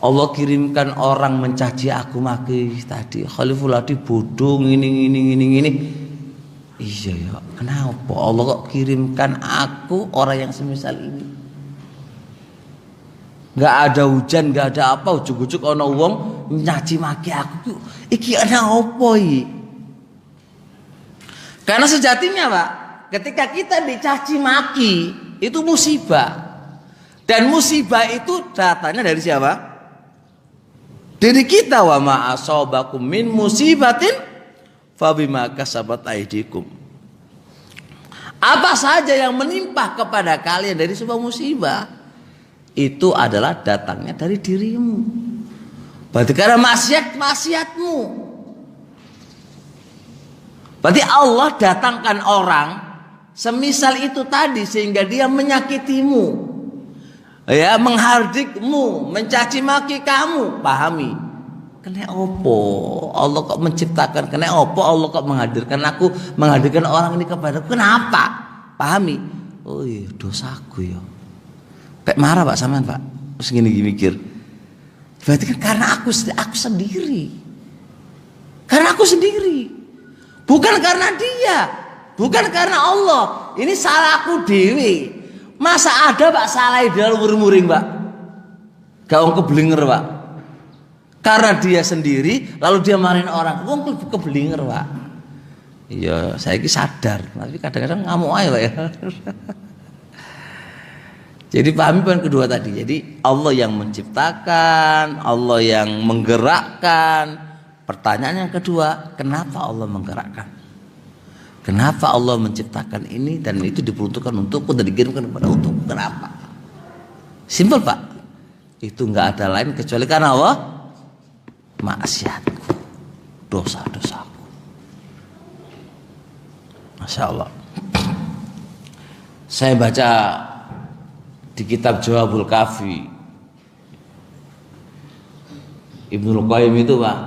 Allah kirimkan orang mencaci aku maki tadi. Khaliful Hadi bodoh ini. Iya ya. Kenapa Allah kok kirimkan aku orang yang semisal ini? Gak ada hujan, gak ada apa, ujuk-ujuk ana wong mencaci maki aku. Iki ana apa iki? Karena sejatinya Pak, ketika kita dicaci maki itu musibah. Dan musibah itu datanya dari siapa? Dari kita. Wa ma asabakum min musibatin fabima kasabat aydikum. Apa saja yang menimpa kepada kalian dari sebuah musibah itu adalah datangnya dari dirimu. Berarti karena maksiatmu. Berarti Allah datangkan orang semisal itu tadi sehingga dia menyakitimu. Ya, menghardikmu, mencaci maki kamu. Pahami. Kena opo Allah kok menciptakan? Kena opo Allah kok menghadirkan orang ini kepadaku? Kenapa? Pahami. Oh iya, dosaku ya. Kayak marah Pak sampean Pak. Terus gini mikir. Berarti kan karena aku sendiri. Karena aku sendiri. Bukan karena dia. Bukan karena Allah. Ini salahku dewi. Masa ada Pak salah dalam muring Pak? Gak wong keblinger Pak. Karena dia sendiri lalu dia marahin orang. Wong keblinger Pak. Iya, saya ini sadar, tapi kadang-kadang ngamuk aja Pak ya. Jadi pahami poin kedua tadi. Jadi Allah yang menciptakan, Allah yang menggerakkan. Pertanyaan yang kedua, kenapa Allah menggerakkan? Kenapa Allah menciptakan ini dan itu diperuntukkan untukku dan dikirimkan kepada untukku? Kenapa? Simpel Pak. Itu nggak ada lain kecuali karena Allah maksiatku, dosa-dosaku. Masya Allah. Saya baca di kitab Jawabul Kafi, Ibnul Qayyim itu Pak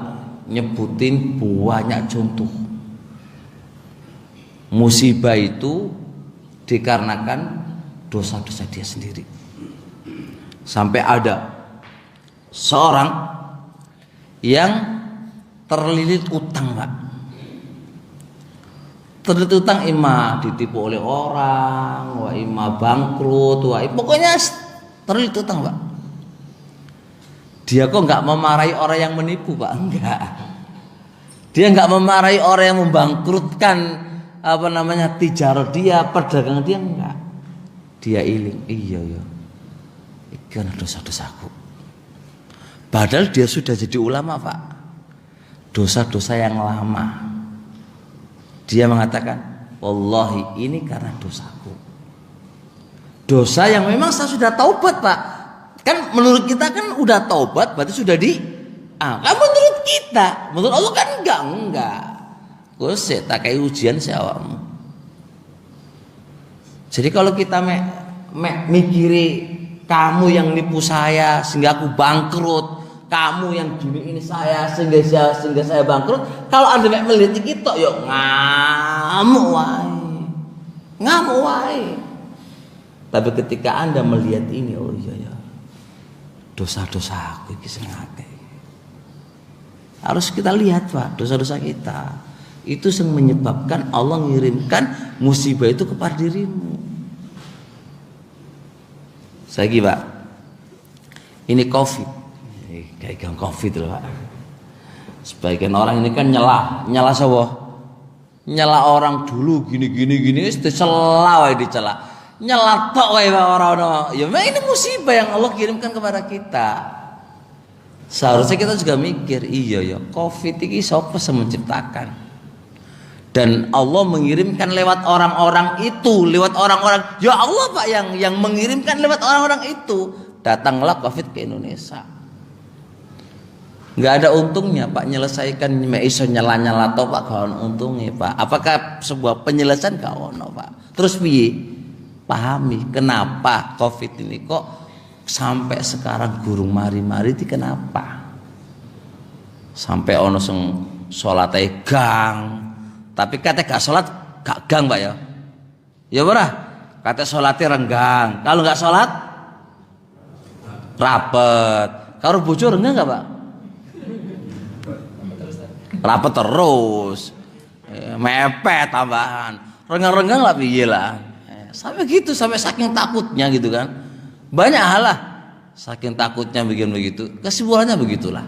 nyebutin banyak contoh. Musibah itu dikarenakan dosa-dosa dia sendiri. Sampai ada seorang yang terlilit utang Pak. Terlilit utang ima ditipu oleh orang, wa ima bangkrut, pokoknya terlilit utang Pak. Dia kok nggak memarahi orang yang menipu Pak? Enggak. Dia nggak memarahi orang yang membangkrutkan tijarah dia, perdagangan dia enggak. Dia iling, iya ya. Iki ana dosa-dosaku. Padahal dia sudah jadi ulama, Pak. Dosa-dosa yang lama. Dia mengatakan, wallahi ini karena dosaku. Dosa yang memang saya sudah taubat, Pak. Kan menurut kita kan udah taubat berarti sudah kan menurut kita, menurut Allah kan enggak. Terus tak kayak ujian si awakmu. Jadi kalau kita mikiri kamu yang nipu saya sehingga aku bangkrut, kamu yang gini ini saya sehingga saya bangkrut. Kalau Anda melihat kita, yuk ngamuk wae. Tapi ketika Anda melihat ini, oh iya ya, dosa-dosa aku iki sing akeh. Harus kita lihat, Pak, dosa-dosa kita. Itu yang menyebabkan Allah mengirimkan musibah itu kepada dirimu. Lagi, Pak. Ini COVID. Kayak COVID loh, Pak. Sebagian orang ini kan nyela sapa? Nyela orang dulu gini dicela wae dicela. Nyela tok wae orang. Ya ini musibah yang Allah kirimkan kepada kita. Seharusnya kita juga mikir, iya ya, COVID ini siapa yang menciptakan? Dan Allah mengirimkan lewat orang-orang itu, ya Allah, Pak, yang mengirimkan lewat orang-orang itu. Datanglah COVID ke Indonesia. Nggak ada untungnya, Pak, menyelesaikan iso nyala toh, Pak, kawan untungnya, Pak. Apakah sebuah penyelesaian kawan, Pak? Terus piye? Pahami kenapa COVID ini kok sampai sekarang gurung mari-mari itu kenapa? Sampai ono sing salate gang. Tapi kata gak sholat gak gang, Pak ya. Ya ora? Kata sholatnya renggang. Kalau gak sholat rapet. Kalau bojo renggang gak, Pak? Rapet terus. Mepet tambahan. Renggang-renggang lah piye lah. Sampai gitu, sampai saking takutnya gitu kan. Banyak hal lah. Saking takutnya begitu. Kesimpulannya begitulah.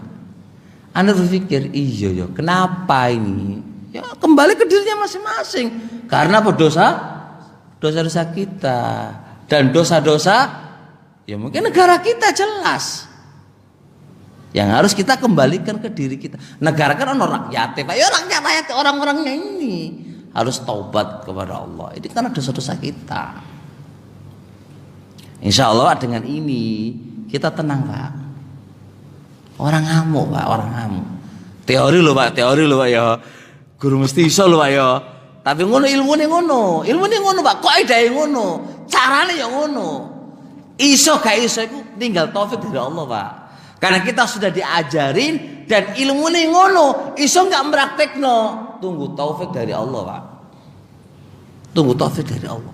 Anda berpikir, iya ya, kenapa ini? Ya kembali ke dirinya masing-masing. Karena apa? Dosa-dosa kita. Dan dosa-dosa ya mungkin negara kita jelas. Yang harus kita kembalikan ke diri kita. Negara kan orang rakyat, Pak. Ya rakyat orang-orangnya ini harus taubat kepada Allah. Ini karena dosa-dosa kita. Insya Allah dengan ini kita tenang, Pak. Orang ngamuk, Pak, orang ngamuk. Teori loh, Pak, ya. Guru mesti iso lho, Pak ya. Tapi ilmune ngono, Pak. Kok edae ngono, carane ya ngono. Iso gak iso iku tinggal taufik dari Allah, Pak. Karena kita sudah diajarin dan ilmune ngono, iso gak praktekno, tunggu taufik dari Allah, Pak. Tunggu taufik dari Allah.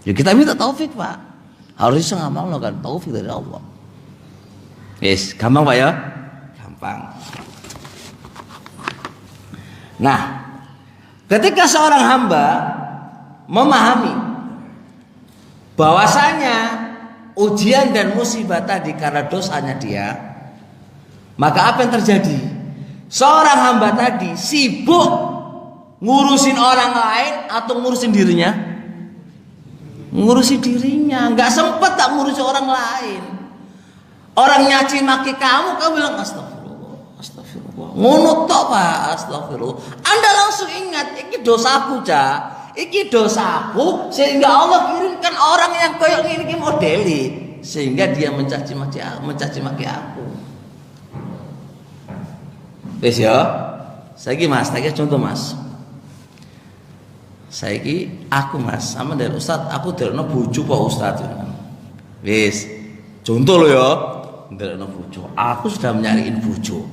Ya kita minta taufik, Pak. Harus iso ngamalno kan taufik dari Allah. Yes, gampang, Pak ya? Gampang. Nah, ketika seorang hamba memahami bahwasanya ujian dan musibah tadi karena dosanya dia, maka apa yang terjadi? Seorang hamba tadi sibuk ngurusin orang lain atau ngurusin dirinya? Ngurusin dirinya, nggak sempat tak ngurusin orang lain. Orang nyaci maki kamu bilang astagfirullah. Ngono tok, Pak, astagfirullah. Anda langsung ingat, iki dosaku, Cak. Iki dosaku sehingga Allah kirimkan orang yang koyok ngene iki modeli sehingga dia mencaci maki aku. Wis ya. Saiki Mas, tak contoh Mas. Saiki aku Mas, sama dari Ustaz, aku derno bojo Pak Ustaz. Wis. Contoh lo ya. Derno bojo. Aku sudah nyariin bojo.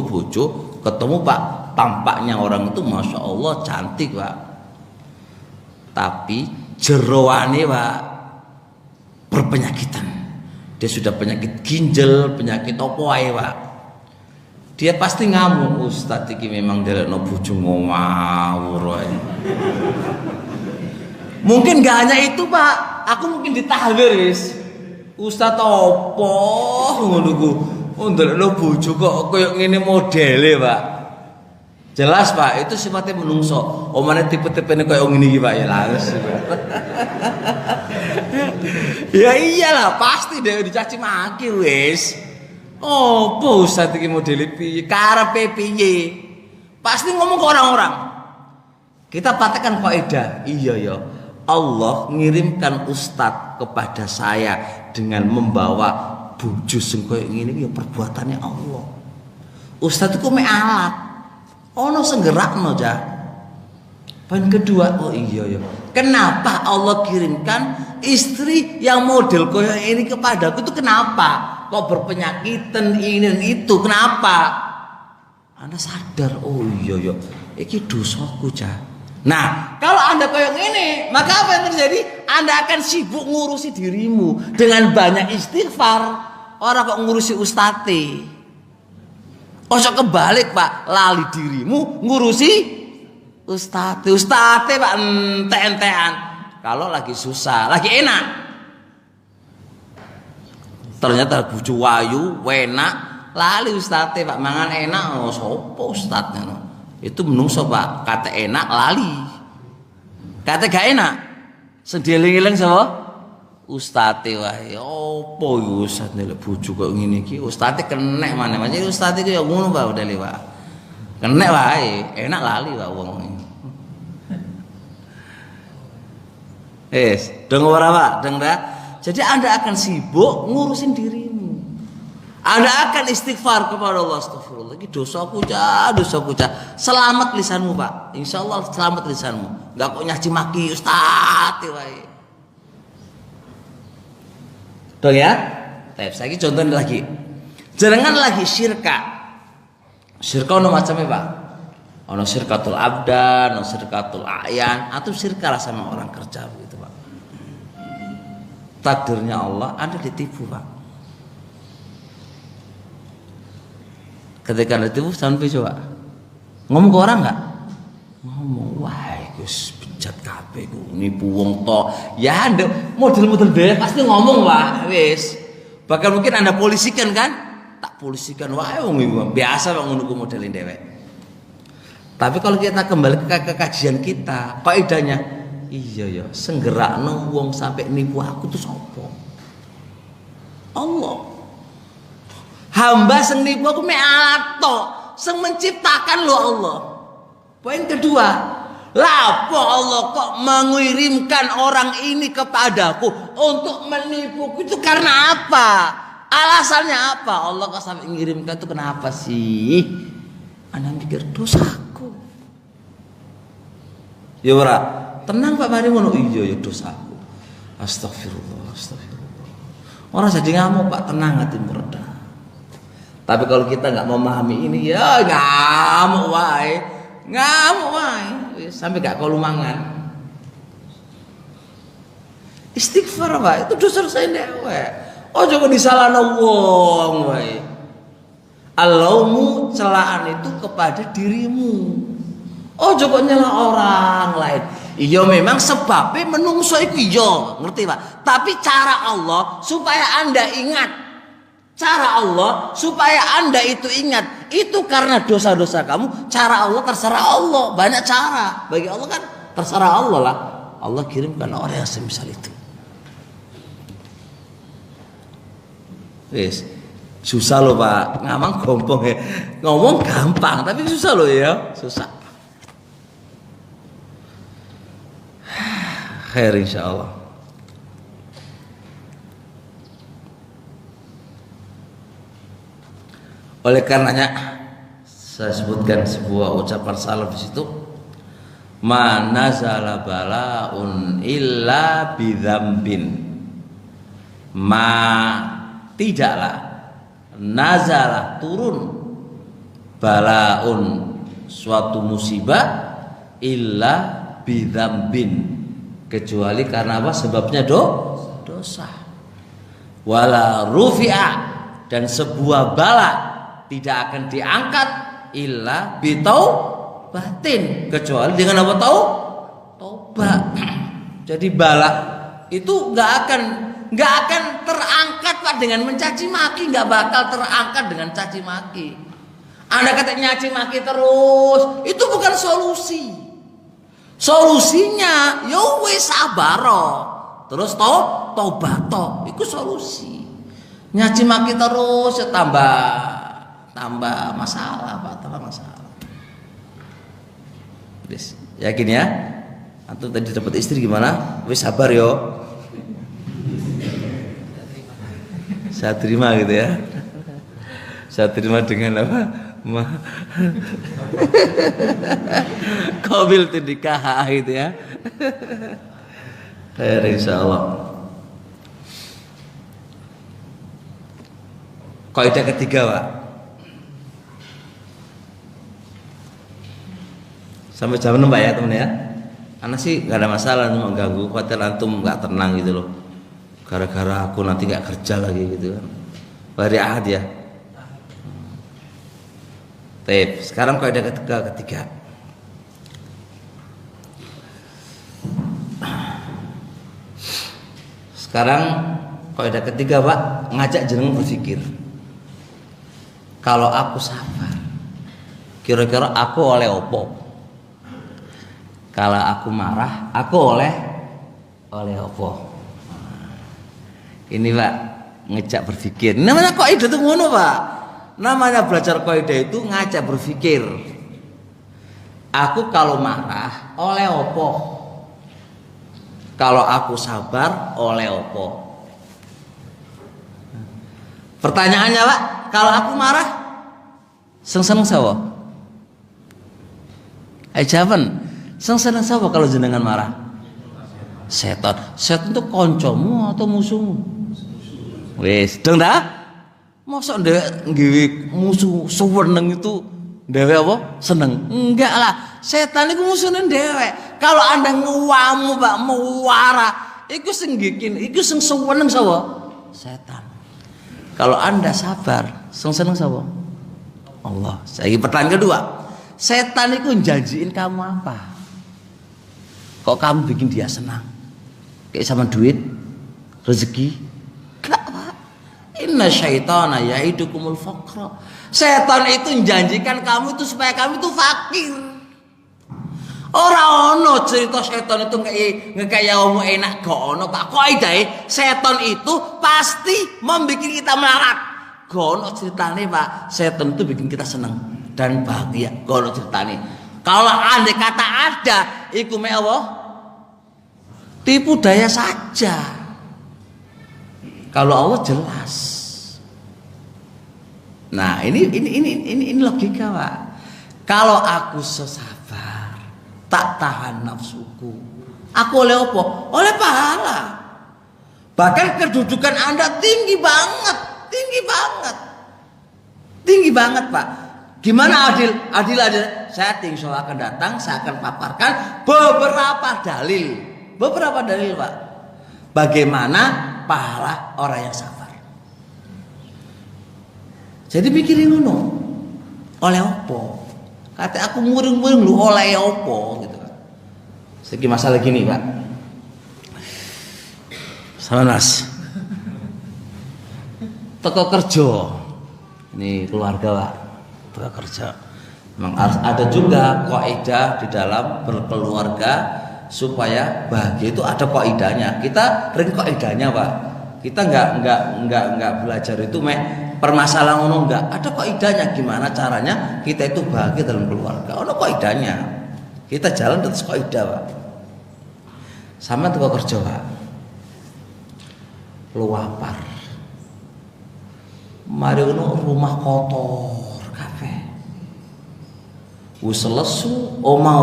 Bojo ketemu Pak, tampaknya orang itu masya Allah cantik, Pak, tapi jeroane, Pak, berpenyakitan. Dia sudah penyakit ginjal, penyakit opo ae, Pak. Dia pasti ngamuk, Ustaz iki memang derekno bojo ngawur wae. Mungkin gak hanya itu, Pak, aku mungkin ditahdir wis. Ustaz opo ngono ku? Ndelok bojo kok koyo ngene modele, Pak. Jelas Pak, itu sifatnya menungso. Omane tipe-tipe ini kayak ngene iki Pak ya langsung. Ya iyalah, pasti dia dicaci maki wis. Oh, Ustaz iki modele piye? Karepe piye? Pasti ngomong ke orang-orang. Kita patahkan kaidah. Iya ya. Allah ngirimkan ustadz kepada saya dengan membawa bojo sing koyo ngene ya perbuatannya Allah. Ustadz itu mek alat. Ono sing gerakno ja. Poin kedua, oh iya ya. Kenapa Allah kirimkan istri yang model koyo ini kepadaku itu kenapa? Kok berpenyakitan ini dan itu kenapa? Anda sadar, oh iya ya. Iki dosaku ja. Nah, kalau Anda kayak gini, maka apa yang terjadi? Anda akan sibuk ngurusi dirimu dengan banyak istighfar. Orang kok ngurusi ustati. Kok kebalik Pak, lali dirimu ngurusi ustati. Ustati Pak ente-entean. Kalau lagi susah, lagi enak. Ternyata buju wayu, enak, lali ustati Pak mangan enak, oh sopo ustadnya no. Itu menungso Pak, kata enak lali, kata gak enak sedieling-eling sapa ustate wae. Opo yo ustaz nek bojo kok ngene iki ustate kenek maneh jadi ustate iki ya ngono Pak udah lewat kenek wae enak lali Pak wong deng ora Pak deng ora. Jadi Anda akan sibuk ngurusin dirimu. Anda akan istighfar kepada Allah, astagfirullah, ini dosaku cah. Selamat lisanmu Pak, insya Allah selamat lisanmu. Gak kok nyaci maki ustaz wae. Tuh ya, saya contoh lagi. Jangan lagi syirka. Syirka ono macamnya Pak. Ono syirkatul abdan, ono syirkatul a'yan, atau syirka sama orang kerja gitu Pak. Takdirnya Allah, Anda ditipu Pak. Ketika ditipu sampai coba ngomong ke orang nggak? Ngomong, wah, Gus bejat kabeh ku nipu wong to. Ya ada model-model dhewe pasti ngomong Pak, wis. Bahkan mungkin Anda polisikan kan? Tak polisikan wae wong iku biasa Pak ngono ku modelin dhewe. Tapi kalau kita kembali ke kajian kita, kaidahnya iya ya, senggerakno wong sampai nipu aku tuh sapa? Allah. Hamba sing nipu aku mek alat tok, sing menciptakan lo Allah. Poin kedua, lapo Allah kok mengirimkan orang ini kepadaku untuk menipuku itu karena apa? Alasannya apa? Allah kok sampai mengirimkan itu kenapa sih? Anda mikir dosaku. Ya ora, tenang Pak mari ngono iya ya dosaku. Astagfirullah, astagfirullah. Orang jadi ngamuk Pak, tenang hatimu reda. Tapi kalau kita nggak memahami ini ya ngamuk wae sampai gak kolumangan. Istighfar Pak, itu dosa saya dewe. Oh coba disalahno wong wae. Allahmu celaan itu kepada dirimu. Oh coba nyela orang lain. Iya memang sebabnya menungso iku iya, ngerti Pak? Tapi cara Allah supaya Anda ingat. Cara Allah supaya Anda itu ingat, itu karena dosa-dosa kamu. Cara Allah terserah Allah, banyak cara. Bagi Allah kan terserah Allah lah. Allah kirimkan orang yang semisal itu. Wis, susah loh Pak, ngamang gompong ya. Ngomong gampang, tapi susah loh ya, susah. Khair insyaallah. Oleh karenanya saya sebutkan sebuah ucapan salaf di situ, ma nazala balaun illa bidzambin. Ma tidaklah nazala turun balaun suatu musibah illa bidzambin kecuali karena apa? Sebabnya dosa. Wala rufi'a dan sebuah bala tidak akan diangkat illa bitaubatin kecuali dengan apa taubat. Jadi bala itu nggak akan terangkat Pak dengan mencaci maki, nggak bakal terangkat dengan caci maki. Anda kata nyaci maki terus, itu bukan solusi. Solusinya ya wis sabaro. Terus tobat, itu solusi. Nyaci maki terus ya tambah masalah, Pak, tambah masalah. Yes. Yakin ya? Antum tadi dapat istri gimana? Wis sabar yo. Saya terima gitu ya. Saya terima dengan apa? Qabil nikah gitu ya. Khair insyaallah. Kaidah ketiga, Pak. Sampai jam 6 Pak ya teman ya. Karena sih nggak ada masalah, cuma ganggu, khawatir antum nggak tenang gitu loh. Gara-gara aku nanti nggak kerja lagi gitu kan. Hari Ahad ya. Baik, sekarang kaidah ketiga. Sekarang kaidah ketiga, Pak, ngajak jenengan berpikir. Kalau aku sabar, kira-kira aku oleh opo? Kalau aku marah, aku oleh opo? Ini Pak, ngejak berpikir. Namanya kaidah itu ngono, Pak. Namanya belajar kaidah itu ngajak berpikir. Aku kalau marah oleh opo? Kalau aku sabar oleh opo? Pertanyaannya, Pak, kalau aku marah seneng sawo? Jawaban, seneng sawo kalau jenengan marah? Setan itu koncomu atau musuhmu? Wis, dong dah. Mosok ndewek nggawe musuh suweneng itu ndewek apa? Seneng. Enggak lah. Setan itu musuhnya ndewek. Kalau Anda nguwamu, Pak, muwara, iku sing bikin, iku sing suweneng sapa? Setan. Kalau Anda sabar, sing seneng sapa? Allah. Saya pertanyaan kedua. Setan itu janjiin kamu apa? Kok kamu bikin dia senang? Kayak sama duit, rezeki? Enggak, Pak. Inna syaitana ya'idukumul faqra. Setan itu menjanjikan kamu itu supaya kamu itu fakir. Ora ono cerita setan itu ngekaya kamu enak gak ono, Pak. Kaidah setan itu pasti membuat kita melarat. Gak ono ceritane, Pak. Setan itu bikin kita senang dan bahagia. Gak ono ceritane. Kalau andai kata ada, iku me Allah tipu daya saja. Kalau Allah jelas. Nah, ini logika, Pak. Kalau aku sesabar, tak tahan nafsuku, aku oleh apa? Oleh pahala. Bahkan kedudukan Anda tinggi banget, tinggi banget, Pak. Gimana adil? Adil. Saya insya Allah akan datang, saya akan paparkan beberapa dalil, Pak. Bagaimana pahala orang yang sabar. Jadi pikirin ngono. Oleh opo? Kata aku muring-muring lu oleh opo gitu kan. Segi masalah gini, Pak. Sama Mas. Teko kerja. Ini keluarga, Pak. Teko kerja. Memang ada juga kaidah di dalam berkeluarga supaya bahagia itu ada kaidahnya. Kita ring kaidahnya, Pak. Kita enggak belajar itu permasalahan ngono enggak. Ada kaidahnya gimana caranya kita itu bahagia dalam keluarga. Ono kaidahnya. Kita jalan atas kaidah, Pak. Sama tuh kerja, Pak. Luapar. Mari ngono rumah kotor kabeh. Wis lesu omah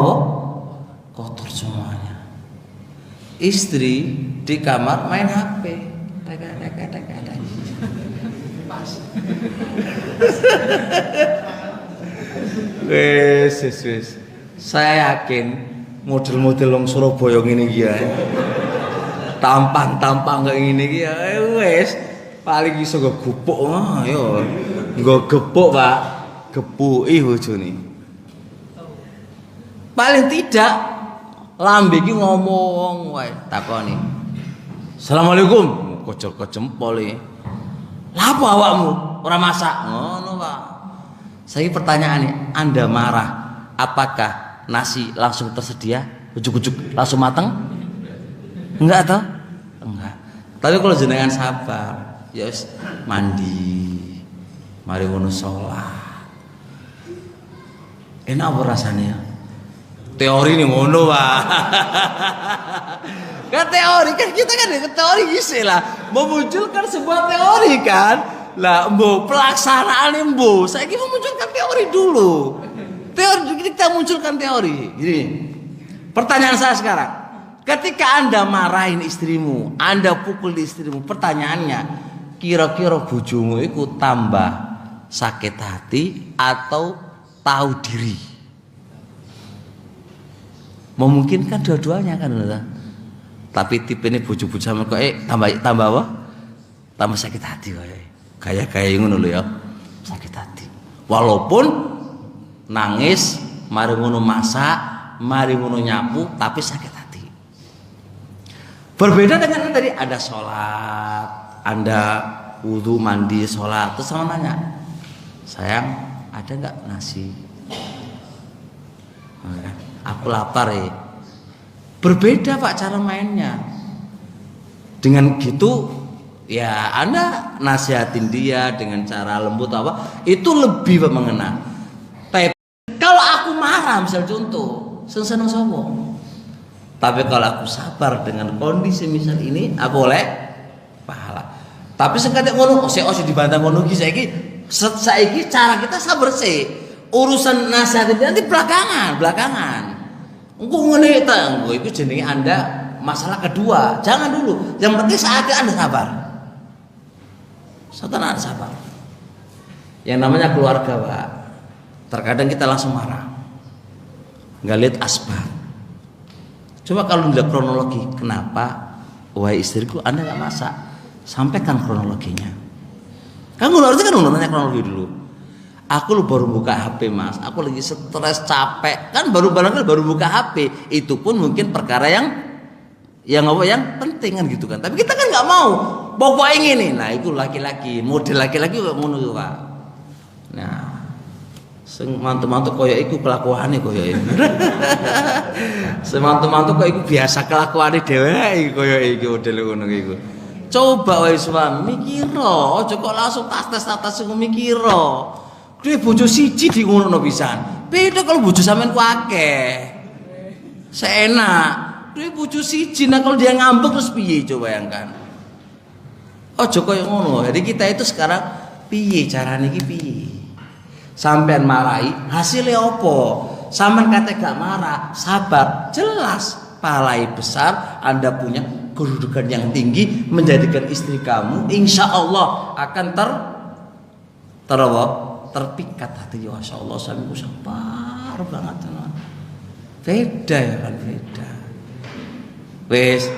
kotor semuanya. Istri di kamar main HP. Wes. Saya yakin model-model wong Surabaya ngene iki ya. Tampang kayak ngene iki ya wes paling iso go gupuk yo. Nggo gepuk, Pak. Gepuki bojone. Paling tidak lambe iki ngomong wae takoni. Assalamualaikum. Kocok jempol iki. Lah apa awakmu? Ora masak. Ngono, Pak. Saya pertanyaan nih, Anda marah, apakah nasi langsung tersedia, ujuk-ujuk langsung matang? Enggak toh? Enggak. Tapi kalau jenengan sabar, ya mandi, mari ngono sholat. Enak apa rasanya? Teori nih ngono Pak. Kan teori kan kita kan teori gitu lah, memunculkan sebuah teori kan. Lah mbo pelaksanaan mbo saya ingin memunculkan teori dulu. Teori kita munculkan teori. Gini. Pertanyaan saya sekarang, ketika Anda marahin istrimu, Anda pukul istrimu, pertanyaannya, kira-kira bojomu itu tambah sakit hati atau tahu diri? Memungkinkan dua-duanya kan, tapi tipe ini bojo-bojo sama kok tambah apa? Tambah sakit hati kayak ngono lho ya, sakit hati. Walaupun nangis, mari ngono masak, mari ngono nyapu, tapi sakit hati. Berbeda dengan tadi, ada sholat, Anda wudu, mandi, sholat, terus sama nanya, sayang, ada nggak nasi? Aku lapar ya. Berbeda Pak cara mainnya. Dengan gitu ya Anda nasihatin dia dengan cara lembut apa, itu lebih mengena. Tapi kalau aku marah misal contoh, seneng sopo. Tapi kalau aku sabar dengan kondisi misal ini, aku boleh pahala. Tapi sekadang ngono, saya dibantah ngono iki saiki cara kita sabar sih. Urusan nasihat nanti belakangan. Engko ngene ta, engko iku jenenge Anda masalah kedua. Jangan dulu. Yang penting saatnya Anda sabar. Anda sabar. Yang namanya keluarga, Pak. Terkadang kita langsung marah. Enggak lihat asbab. Coba kalau lihat kronologi, kenapa wahai istriku Anda enggak masak? Sampaikan kronologinya. Kamu harusnya kan nanya kronologi dulu. Aku baru buka HP Mas, aku lagi stres capek, kan baru buka HP, itu pun mungkin perkara yang penting kan gitu kan. Tapi kita kan nggak mau, pokoknya ini, nah itu laki-laki, model laki-laki ngono Pak. Nah, sing mantu-mantu koyo iku kelakuane koyo iku. Semantu-mantu kok iku biasa kelakuane dhewe koyo iki model ngono iku. Coba wae suami mikiro, aja kok langsung tas mikiro. Duwe bojo siji di ngono pisan. Beda kalau bojo sampean ku akeh. Seenak. Duwe bojo siji, nah kalau dia ngambek terus piye coba bayangkan. Aja koyo ngono. Jadi kita itu sekarang piye carane iki piye? Sampean marahi, hasilnya apa? Sampean kate gak marah, sabar, jelas pahalai besar, Anda punya kedudukan yang tinggi, menjadikan istri kamu insya Allah akan terpikat hati. Masya Allah, suamiku sabar banget. Beda ya kan, beda. Wes,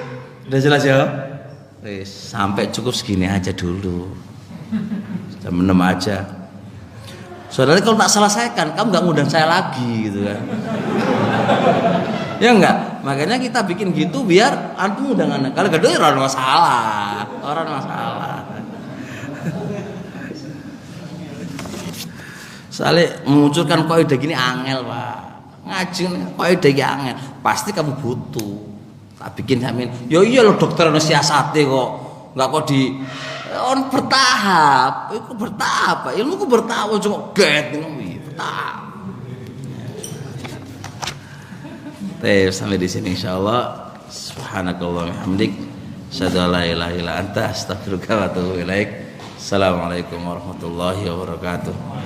udah jelas ya? Wes, sampai cukup segini aja dulu. Jam 6 aja. Saudara kalau tak selesaikan, kamu nggak ngundang saya lagi gitu kan? Ya enggak, makanya kita bikin gitu biar antum undangan. Kalau gak ada orang masalah. Soalnya memunculkan kaidah gini angel Pak. Ngaji kaidah gini angel. Pasti kamu butuh. Tak bikin samin. Ya iya loh dokter ono siasate kok. Enggak kok di on bertahap. Iku bertahap, Pak. Ilmuku bertahap cuma get ngono bertahap. Sampai di sini insyaallah. Subhanakallah hamdik. Asyhadu an la ilaha illa anta astaghfiruka wa atubu ilaik. Assalamualaikum warahmatullahi wabarakatuh.